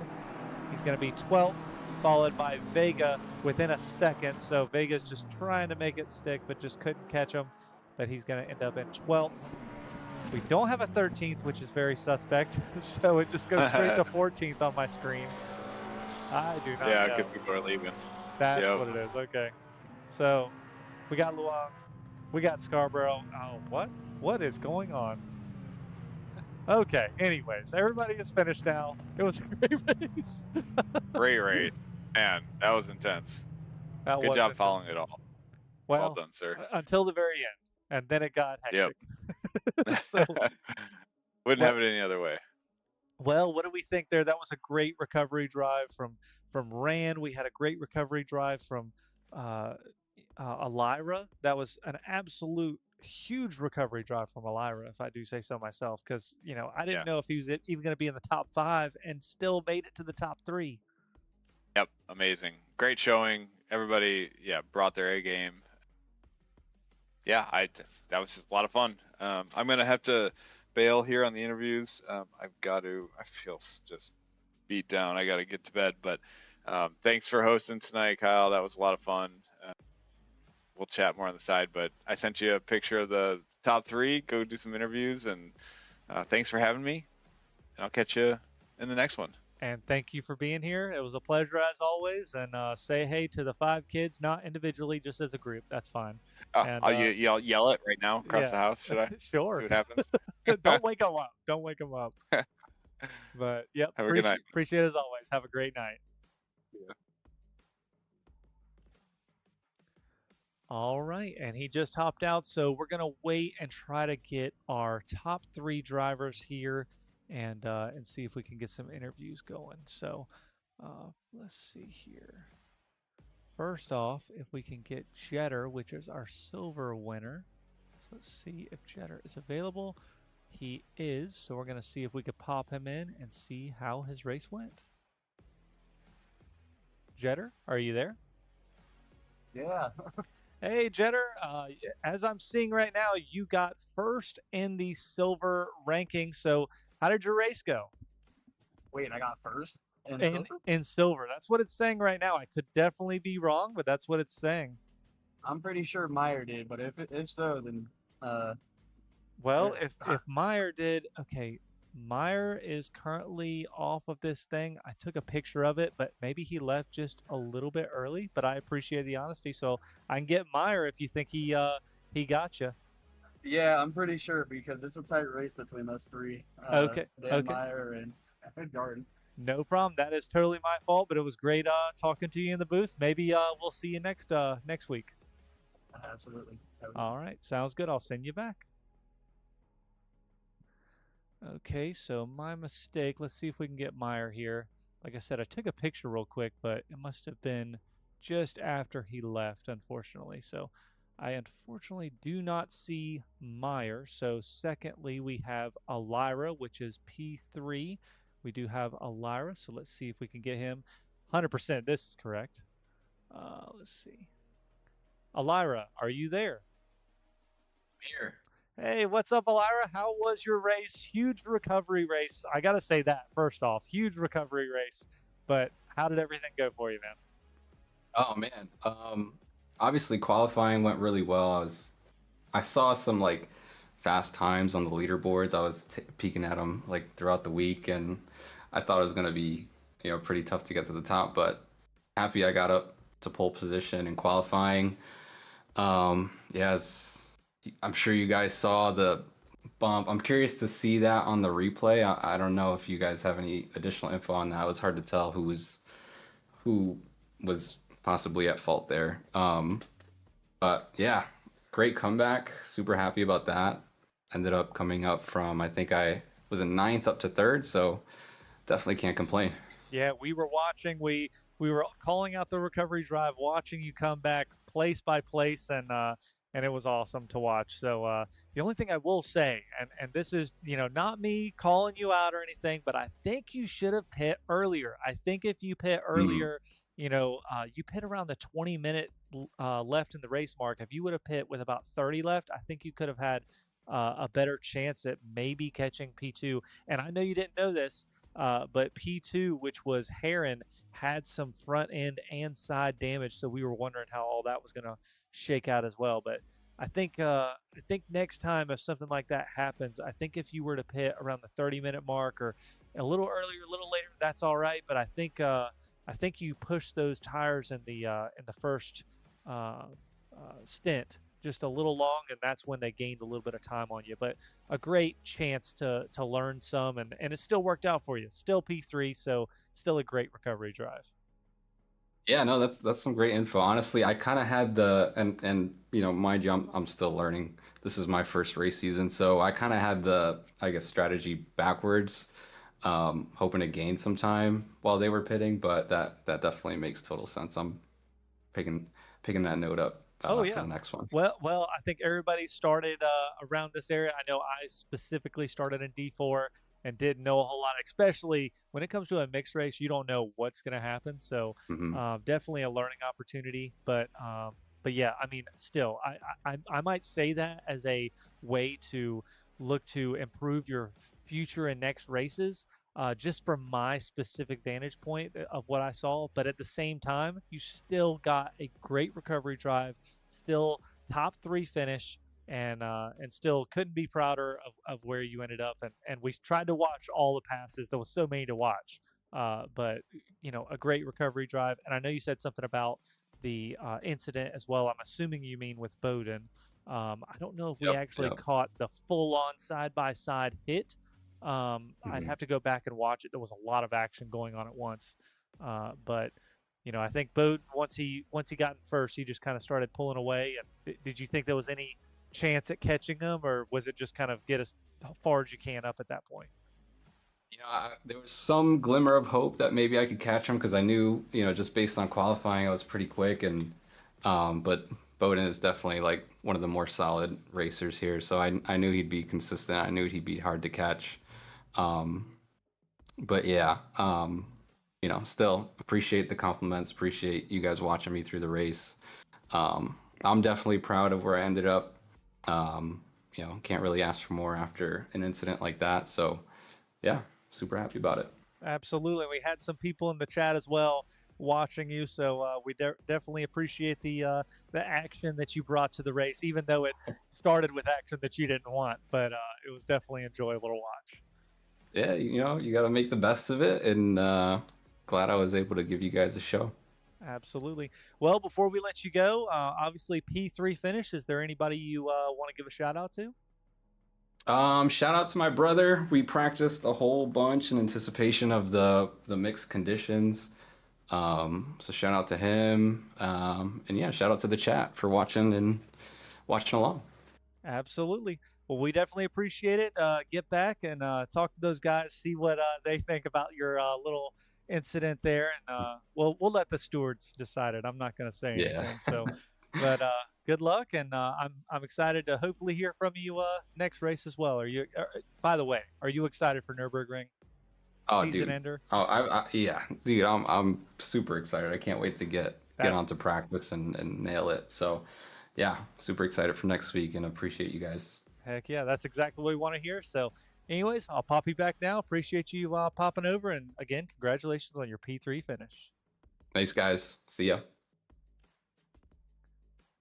He's going to be 12th, followed by Vega within a second. So Vega's just trying to make it stick, but just couldn't catch him. But he's going to end up in 12th. We don't have a 13th, which is very suspect. So it just goes straight to 14th on my screen. I do not know. Yeah, because people are leaving. That's what it is. Okay. So we got Luong. We got Scarborough. Oh, what is going on? Okay. Anyways, everybody is finished now. It was a great race. Great race. Man, that was intense. That Good was job intense. following it all. Well done, sir. Until the very end. And then it got hectic. Yep. So, Wouldn't have it any other way. well, what do we think there? That was a great recovery drive from Rand. We had a great recovery drive from Elira. That was an absolute huge recovery drive from Elira, if I do say so myself, because I didn't know if he was even going to be in the top 5 and still made it to the top 3. Yep, amazing. Great showing. Everybody, brought their A game. Yeah, that was just a lot of fun. I'm going to have to bail here on the interviews. I feel just beat down. I got to get to bed, but thanks for hosting tonight, Kyle. That was a lot of fun. We'll chat more on the side, but I sent you a picture of the top 3. Go do some interviews, and thanks for having me. And I'll catch you in the next one. And thank you for being here. It was a pleasure as always. And say hey to the 5 kids, not individually, just as a group. That's fine. And, I'll yell it right now across the house. Should I? Sure. See what happens? Don't wake them up. Don't wake them up. But yep. Have a good night. Appreciate it as always. Have a great night. Yeah. All right, and he just hopped out, so we're gonna wait and try to get our top 3 drivers here, and see if we can get some interviews going. So let's see here. First off, if we can get Jetter, which is our silver winner. So let's see if Jetter is available. He is, so we're gonna see if we could pop him in and see how his race went. Jetter, are you there? Yeah. Hey, Jetter, as I'm seeing right now, you got first in the silver ranking. So how did your race go? Wait, I got first in silver? In silver. That's what it's saying right now. I could definitely be wrong, but that's what it's saying. I'm pretty sure Meyer did, but if so, then well, if Meyer did, okay, Meyer is currently off of this thing. I took a picture of it, but maybe he left just a little bit early, but I appreciate the honesty. So I can get Meyer if you think he got you. yeah, I'm pretty sure because it's a tight race between us 3. Okay. Dan, Meyer, and Garden. No problem. That is totally my fault, but it was great talking to you in the booth. Maybe we'll see you next week. Absolutely. All right, sounds good. I'll send you back. Okay, so my mistake. Let's see if we can get Meyer here. Like I said, I took a picture real quick, but it must have been just after he left, unfortunately. So I unfortunately do not see Meyer. So secondly, we have Elira, which is P3. We do have Elira, so let's see if we can get him. 100% this is correct. Let's see. Elira, are you there? Here. Hey, what's up, Elira? How was your race? Huge recovery race. I got to say that first off. Huge recovery race. But how did everything go for you, man? Oh man. Obviously qualifying went really well. I saw some like fast times on the leaderboards. I was peeking at them like throughout the week, and I thought it was gonna be, pretty tough to get to the top. But happy I got up to pole position in qualifying. Yes. I'm sure you guys saw the bump. I'm curious to see that on the replay. I don't know if you guys have any additional info on that. It was hard to tell who was possibly at fault there. But yeah, great comeback. Super happy about that. Ended up coming up from, I think I was in 9th up to 3rd, so definitely can't complain. Yeah, we were watching. We were calling out the recovery drive, watching you come back place by place, and it was awesome to watch. So the only thing I will say, and this is not me calling you out or anything, but I think you should have pit earlier. I think if you pit earlier, you pit around the 20-minute left in the race mark. If you would have pit with about 30 left, I think you could have had a better chance at maybe catching P2. And I know you didn't know this, but P2, which was Heron, had some front end and side damage, so we were wondering how all that was going to shake out as well. But I think next time if something like that happens, I think if you were to pit around the 30-minute mark or a little earlier, a little later, that's all right. But I think you pushed those tires in the first stint just a little long, and that's when they gained a little bit of time on you. But a great chance to learn some, and it still worked out for you. Still P3, so still a great recovery drive. Yeah, no, that's some great info. Honestly, I kind of had and mind you, I'm still learning. This is my first race season, so I kind of had the, I guess, strategy backwards, hoping to gain some time while they were pitting, but that definitely makes total sense. I'm picking that note up for the next one. Well, I think everybody started around this area. I know I specifically started in D4 and didn't know a whole lot, especially when it comes to a mixed race. You don't know what's going to happen, so definitely a learning opportunity. But yeah, I mean, still, I might say that as a way to look to improve your future and next races, just from my specific vantage point of what I saw. But at the same time, you still got a great recovery drive, still top 3 finish, and still couldn't be prouder of where you ended up. And we tried to watch all the passes. There was so many to watch, but a great recovery drive. And I know you said something about the incident as well. I'm assuming you mean with Bowden. I don't know if we actually caught the full-on side-by-side hit. I'd have to go back and watch it. There was a lot of action going on at once, but I think Bowden, once he got in first, he just kind of started pulling away. And did you think there was any chance at catching him, or was it just kind of get as far as you can up at that point? There was some glimmer of hope that maybe I could catch him, because I knew, just based on qualifying, I was pretty quick, and but Bowden is definitely like one of the more solid racers here, so I knew he'd be consistent. I knew he'd be hard to catch. But yeah, still appreciate the compliments, appreciate you guys watching me through the race. I'm definitely proud of where I ended up. Can't really ask for more after an incident like that. So yeah, super happy about it. Absolutely. We had some people in the chat as well watching you, so we definitely appreciate the action that you brought to the race, even though it started with action that you didn't want, but it was definitely enjoyable to watch. Yeah, you got to make the best of it, and glad I was able to give you guys a show. Absolutely. Well, before we let you go, obviously P3 finish. Is there anybody you want to give a shout out to? Shout out to my brother. We practiced a whole bunch in anticipation of the mixed conditions. So shout out to him. And yeah, shout out to the chat for watching and watching along. Absolutely. Well, we definitely appreciate it. Get back and talk to those guys, see what they think about your little incident there, and we'll let the stewards decide it. I'm not going to say Yeah. anything. So, but good luck, and I'm excited to hopefully hear from you next race as well. Are you? By the way, are you excited for Nürburgring? Oh, Season dude. ender. Oh, yeah, dude. I'm super excited. I can't wait to get on to practice and nail it. So, yeah, super excited for next week and appreciate you guys. Heck yeah, that's exactly what we want to hear. So, anyways, I'll pop you back now. Appreciate you popping over, and again, congratulations on your P3 finish. Thanks, guys. See ya.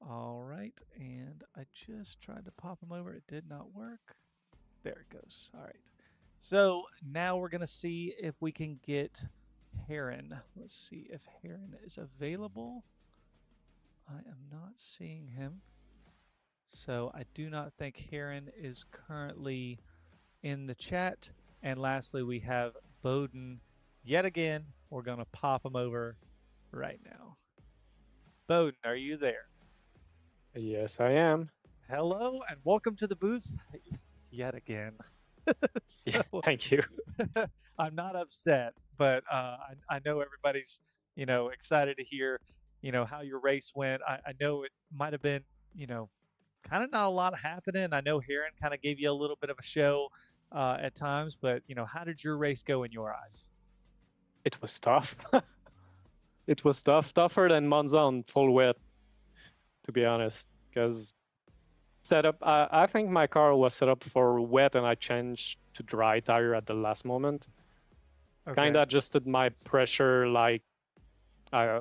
All right, and I just tried to pop him over. It did not work. There it goes. All right. So now we're going to see if we can get Heron. Let's see if Heron is available. I am not seeing him. So I do not think Heron is currently in the chat. And lastly, we have Bowden. Yet again, we're going to pop him over right now. Bowden, are you there? Yes, I am. Hello, and welcome to the booth yet again. So, Yeah, thank you. I'm not upset, but I know everybody's, excited to hear, how your race went. I know it might have been, kind of not a lot happening. I know Heron kind of gave you a little bit of a show at times, but, how did your race go in your eyes? It was tough. It was tougher than Monza on full wet, to be honest, because I think my car was set up for wet and I changed to dry tire at the last moment. Okay. Kind of adjusted my pressure like I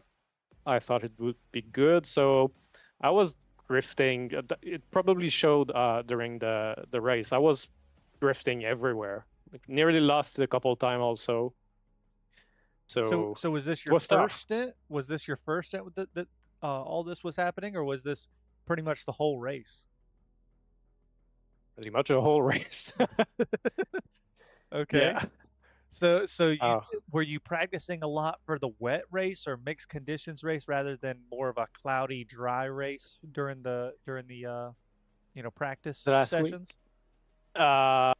thought it would be good. So I was drifting. It probably showed during the race. I was drifting everywhere. Like, nearly lost it a couple of times also. So was this your first stint? Was this your first stint that all this was happening, or was this pretty much the whole race? Pretty much a whole race. Okay. Yeah. So were you practicing a lot for the wet race or mixed conditions race rather than more of a cloudy, dry race during the practice sessions? I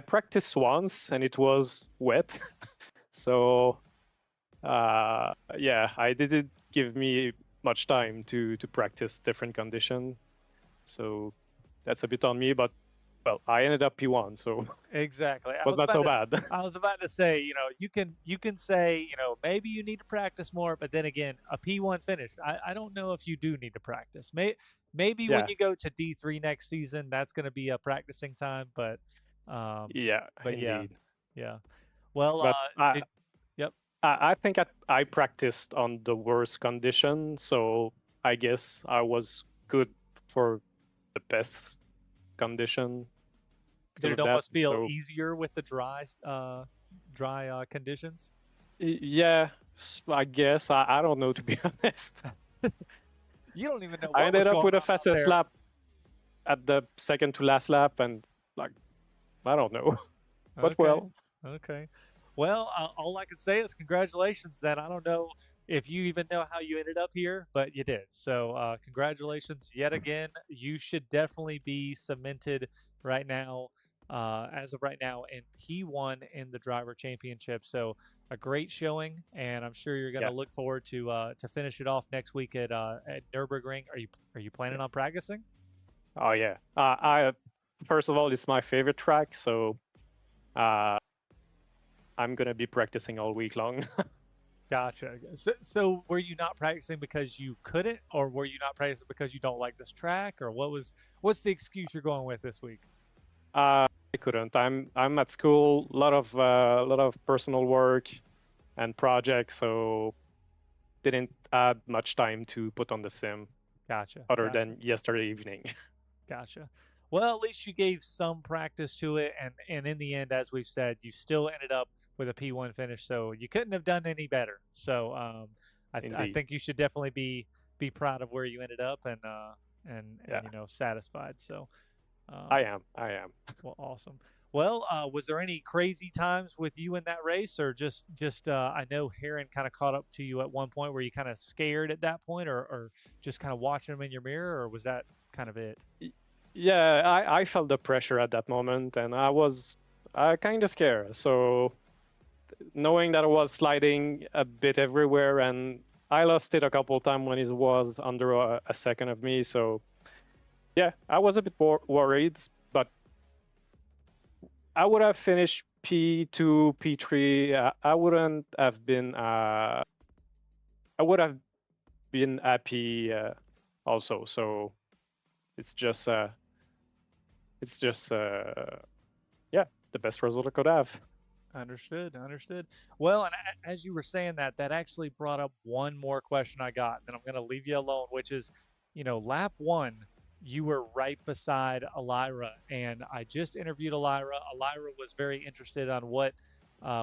practiced once and it was wet. So yeah, I didn't give me much time to practice different conditions. So that's a bit on me, but well, I ended up P1, so exactly. It was not so bad. I was about to say, you can say, maybe you need to practice more, but then again, a P1 finish, I don't know if you do need to practice. Maybe when you go to D3 next season, that's going to be a practicing time, but yeah, but indeed. yeah. Well, but yep. I think I practiced on the worst condition, so I guess I was good for the best condition. Did it almost feel easier with the dry conditions? Yeah, I guess. I don't know, to be honest. You don't even know what I ended up with a fastest fastest lap at the second to last lap, and like, I don't know. But well. Okay. Well, all I can say is congratulations then. I don't know if you even know how you ended up here, but you did. So congratulations yet again. You should definitely be cemented right now, as of right now, in P1 in the driver championship. So a great showing, and I'm sure you're going to look forward to finish it off next week at Nürburgring. Are you planning on practicing? Oh yeah. I first of all, it's my favorite track, so I'm gonna be practicing all week long. Gotcha. So were you not practicing because you couldn't, or were you not practicing because you don't like this track, or what's the excuse you're going with this week? I couldn't. I'm at school, a lot of personal work and projects, so didn't add much time to put on the sim. Gotcha. Other than yesterday evening. Gotcha. Well, at least you gave some practice to it, and in the end, as we've said, you still ended up with a P1 finish, so you couldn't have done any better. So I think you should definitely be proud of where you ended up and satisfied. So I am. Well, awesome. Well, was there any crazy times with you in that race, or just I know Heron kind of caught up to you at one point. Were you kind of scared at that point, or just kind of watching him in your mirror, or was that kind of it? Yeah, I felt the pressure at that moment, and I was kind of scared. So knowing that I was sliding a bit everywhere, and I lost it a couple of times when it was under a second of me. So yeah, I was a bit worried, but I would have finished P2, P3. I wouldn't have been. I would have been happy also. So it's just yeah, the best result I could have. Understood. Well, and as you were saying that, that actually brought up one more question I got, and then I'm going to leave you alone, which is, lap one, you were right beside Elira, and I just interviewed Elira. Elira was very interested on what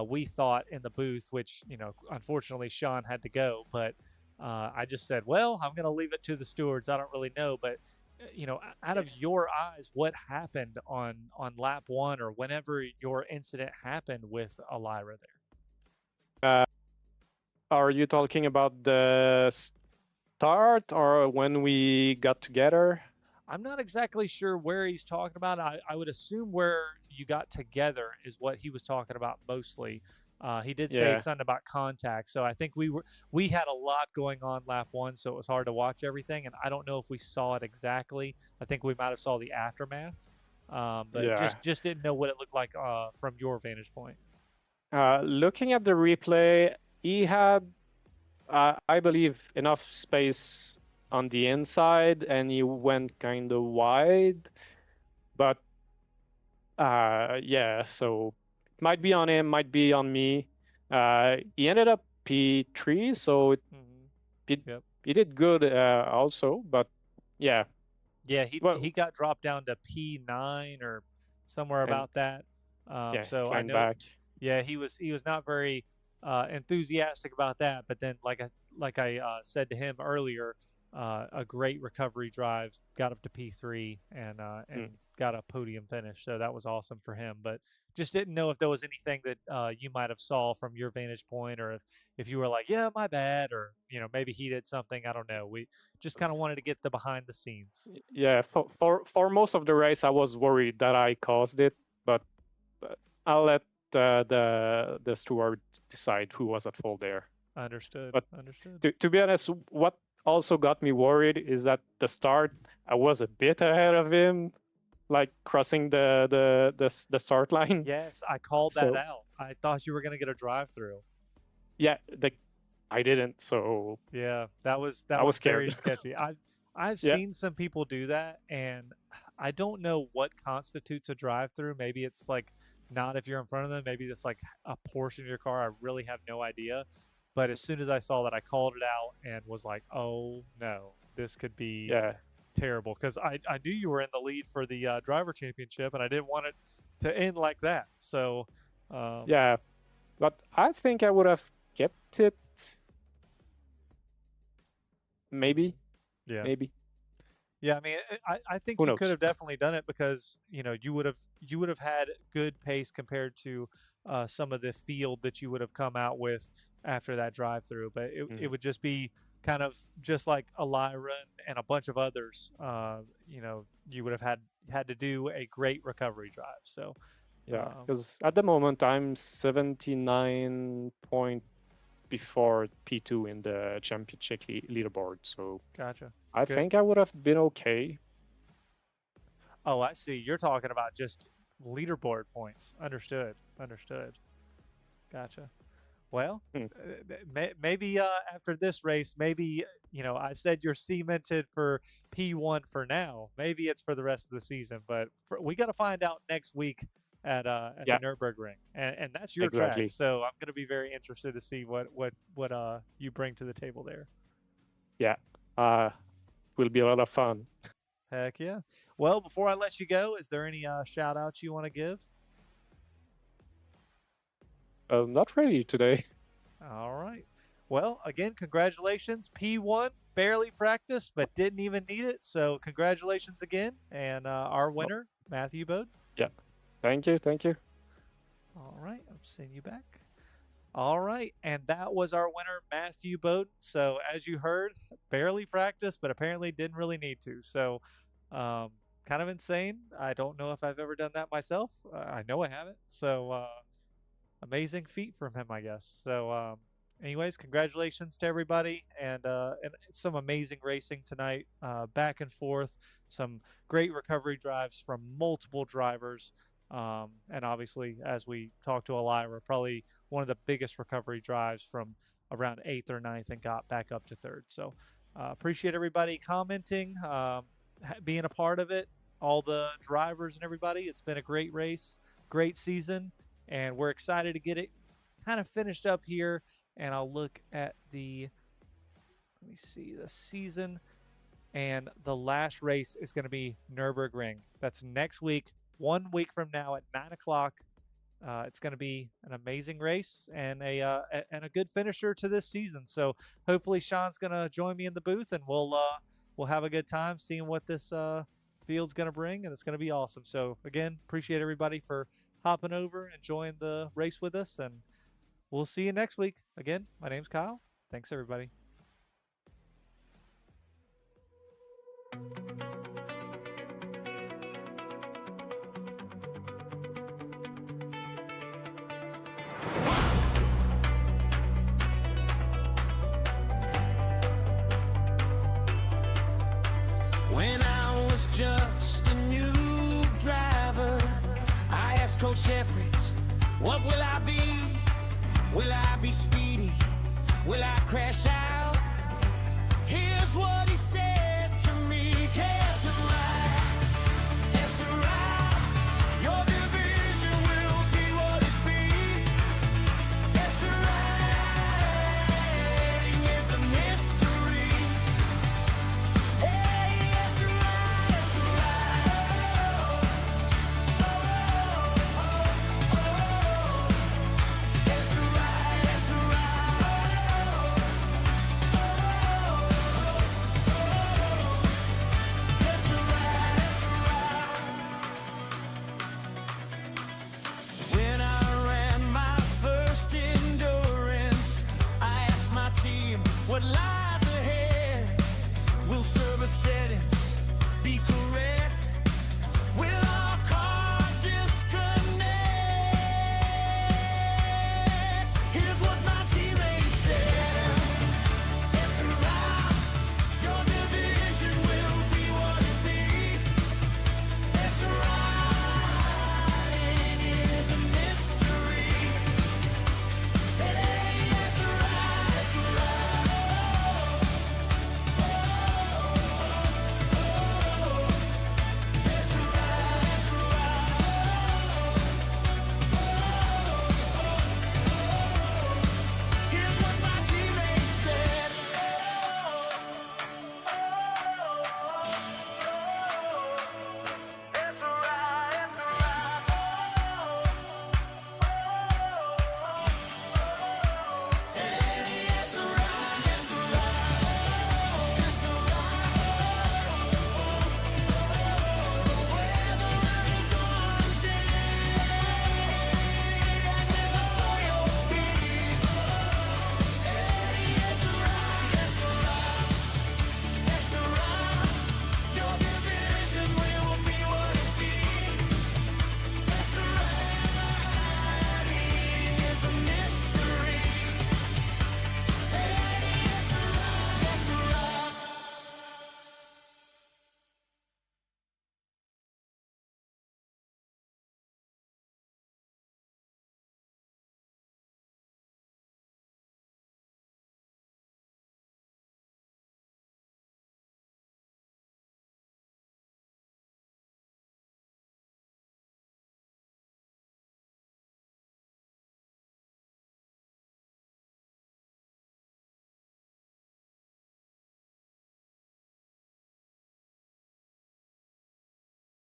we thought in the booth, which, unfortunately Sean had to go, but I just said, well, I'm going to leave it to the stewards. I don't really know, but out of your eyes, what happened on lap one, or whenever your incident happened with Elira there? Are you talking about the start or when we got together? I'm not exactly sure where he's talking about. I would assume where you got together is what he was talking about mostly. He did say something about contact, so I think we had a lot going on lap one, so it was hard to watch everything, and I don't know if we saw it exactly. I think we might have saw the aftermath, but just didn't know what it looked like from your vantage point. Looking at the replay, he had, I believe, enough space on the inside, and he went kind of wide, but yeah, so might be on him, might be on me. He ended up P3, so he did good also, but yeah. Yeah, he got dropped down to P9 or somewhere about that. So I know. Back. Yeah, he was not very enthusiastic about that. But then, like I said to him earlier, a great recovery drive, got up to P3 and got a podium finish. So that was awesome for him. But just didn't know if there was anything that you might have saw from your vantage point, or if you were like, yeah, my bad, or maybe he did something. I don't know. We just kind of wanted to get the behind the scenes. Yeah, for most of the race, I was worried that I caused it, but I'll let the steward decide who was at fault there. Understood. But understood. To be honest, what also got me worried is at the start I was a bit ahead of him, like crossing the start line. Yes, I called that out. I thought you were going to get a drive-through. Yeah, I didn't. So yeah, that was very sketchy. I've seen some people do that, and I don't know what constitutes a drive-through. Maybe it's like not if you're in front of them. Maybe it's like a portion of your car. I really have no idea. But as soon as I saw that, I called it out and was like, "Oh no, this could be terrible." Because I knew you were in the lead for the driver championship, and I didn't want it to end like that. So yeah, but I think I would have kept it. Maybe. Yeah. Maybe. Yeah, I mean, I think you could have definitely done it because you would have had good pace compared to some of the field that you would have come out with after that drive-through. But it would just be kind of just like Elira and a bunch of others. You would have had to do a great recovery drive. So yeah, because at the moment I'm 79 point before P2 in the championship leaderboard. So gotcha. I think I would have been okay. Oh, I see. You're talking about just leaderboard points. Understood. Gotcha. Well, maybe after this race, maybe, I said you're cemented for P1 for now. Maybe it's for the rest of the season, but we got to find out next week at the Nürburgring, and that's your track. So I'm going to be very interested to see what you bring to the table there. Yeah. Will be a lot of fun. Heck yeah. Well, before I let you go, is there any shout outs you want to give? Not really today. All right. Well, again, congratulations. P1, barely practiced, but didn't even need it. So congratulations again. And our winner, Matthew Bode. Yeah. Thank you. Thank you. All right. I'm sending you back. All right. And that was our winner, Matthew Bode. So as you heard, barely practiced, but apparently didn't really need to. So kind of insane. I don't know if I've ever done that myself. I know I haven't. So amazing feat from him, I guess. So anyways, congratulations to everybody, and some amazing racing tonight, back and forth, some great recovery drives from multiple drivers, and obviously, as we talked to Elira, probably one of the biggest recovery drives from around 8th or 9th and got back up to 3rd. So appreciate everybody commenting, being a part of it, all the drivers and everybody. It's been a great race, great season, and we're excited to get it kind of finished up here. And I'll look at the season, and the last race is going to be Nürburgring. That's next week, 1 week from now at 9 o'clock. It's going to be an amazing race and a good finisher to this season. So hopefully Sean's going to join me in the booth, and we'll have a good time seeing what this field's going to bring, and it's going to be awesome. So again, appreciate everybody for hopping over and enjoying the race with us, and we'll see you next week. Again, my name's Kyle. Thanks, everybody. When I was just a new driver, I asked Coach Jeffries, what will I be? Will I be speedy? Will I crash out? Here's what he said to me.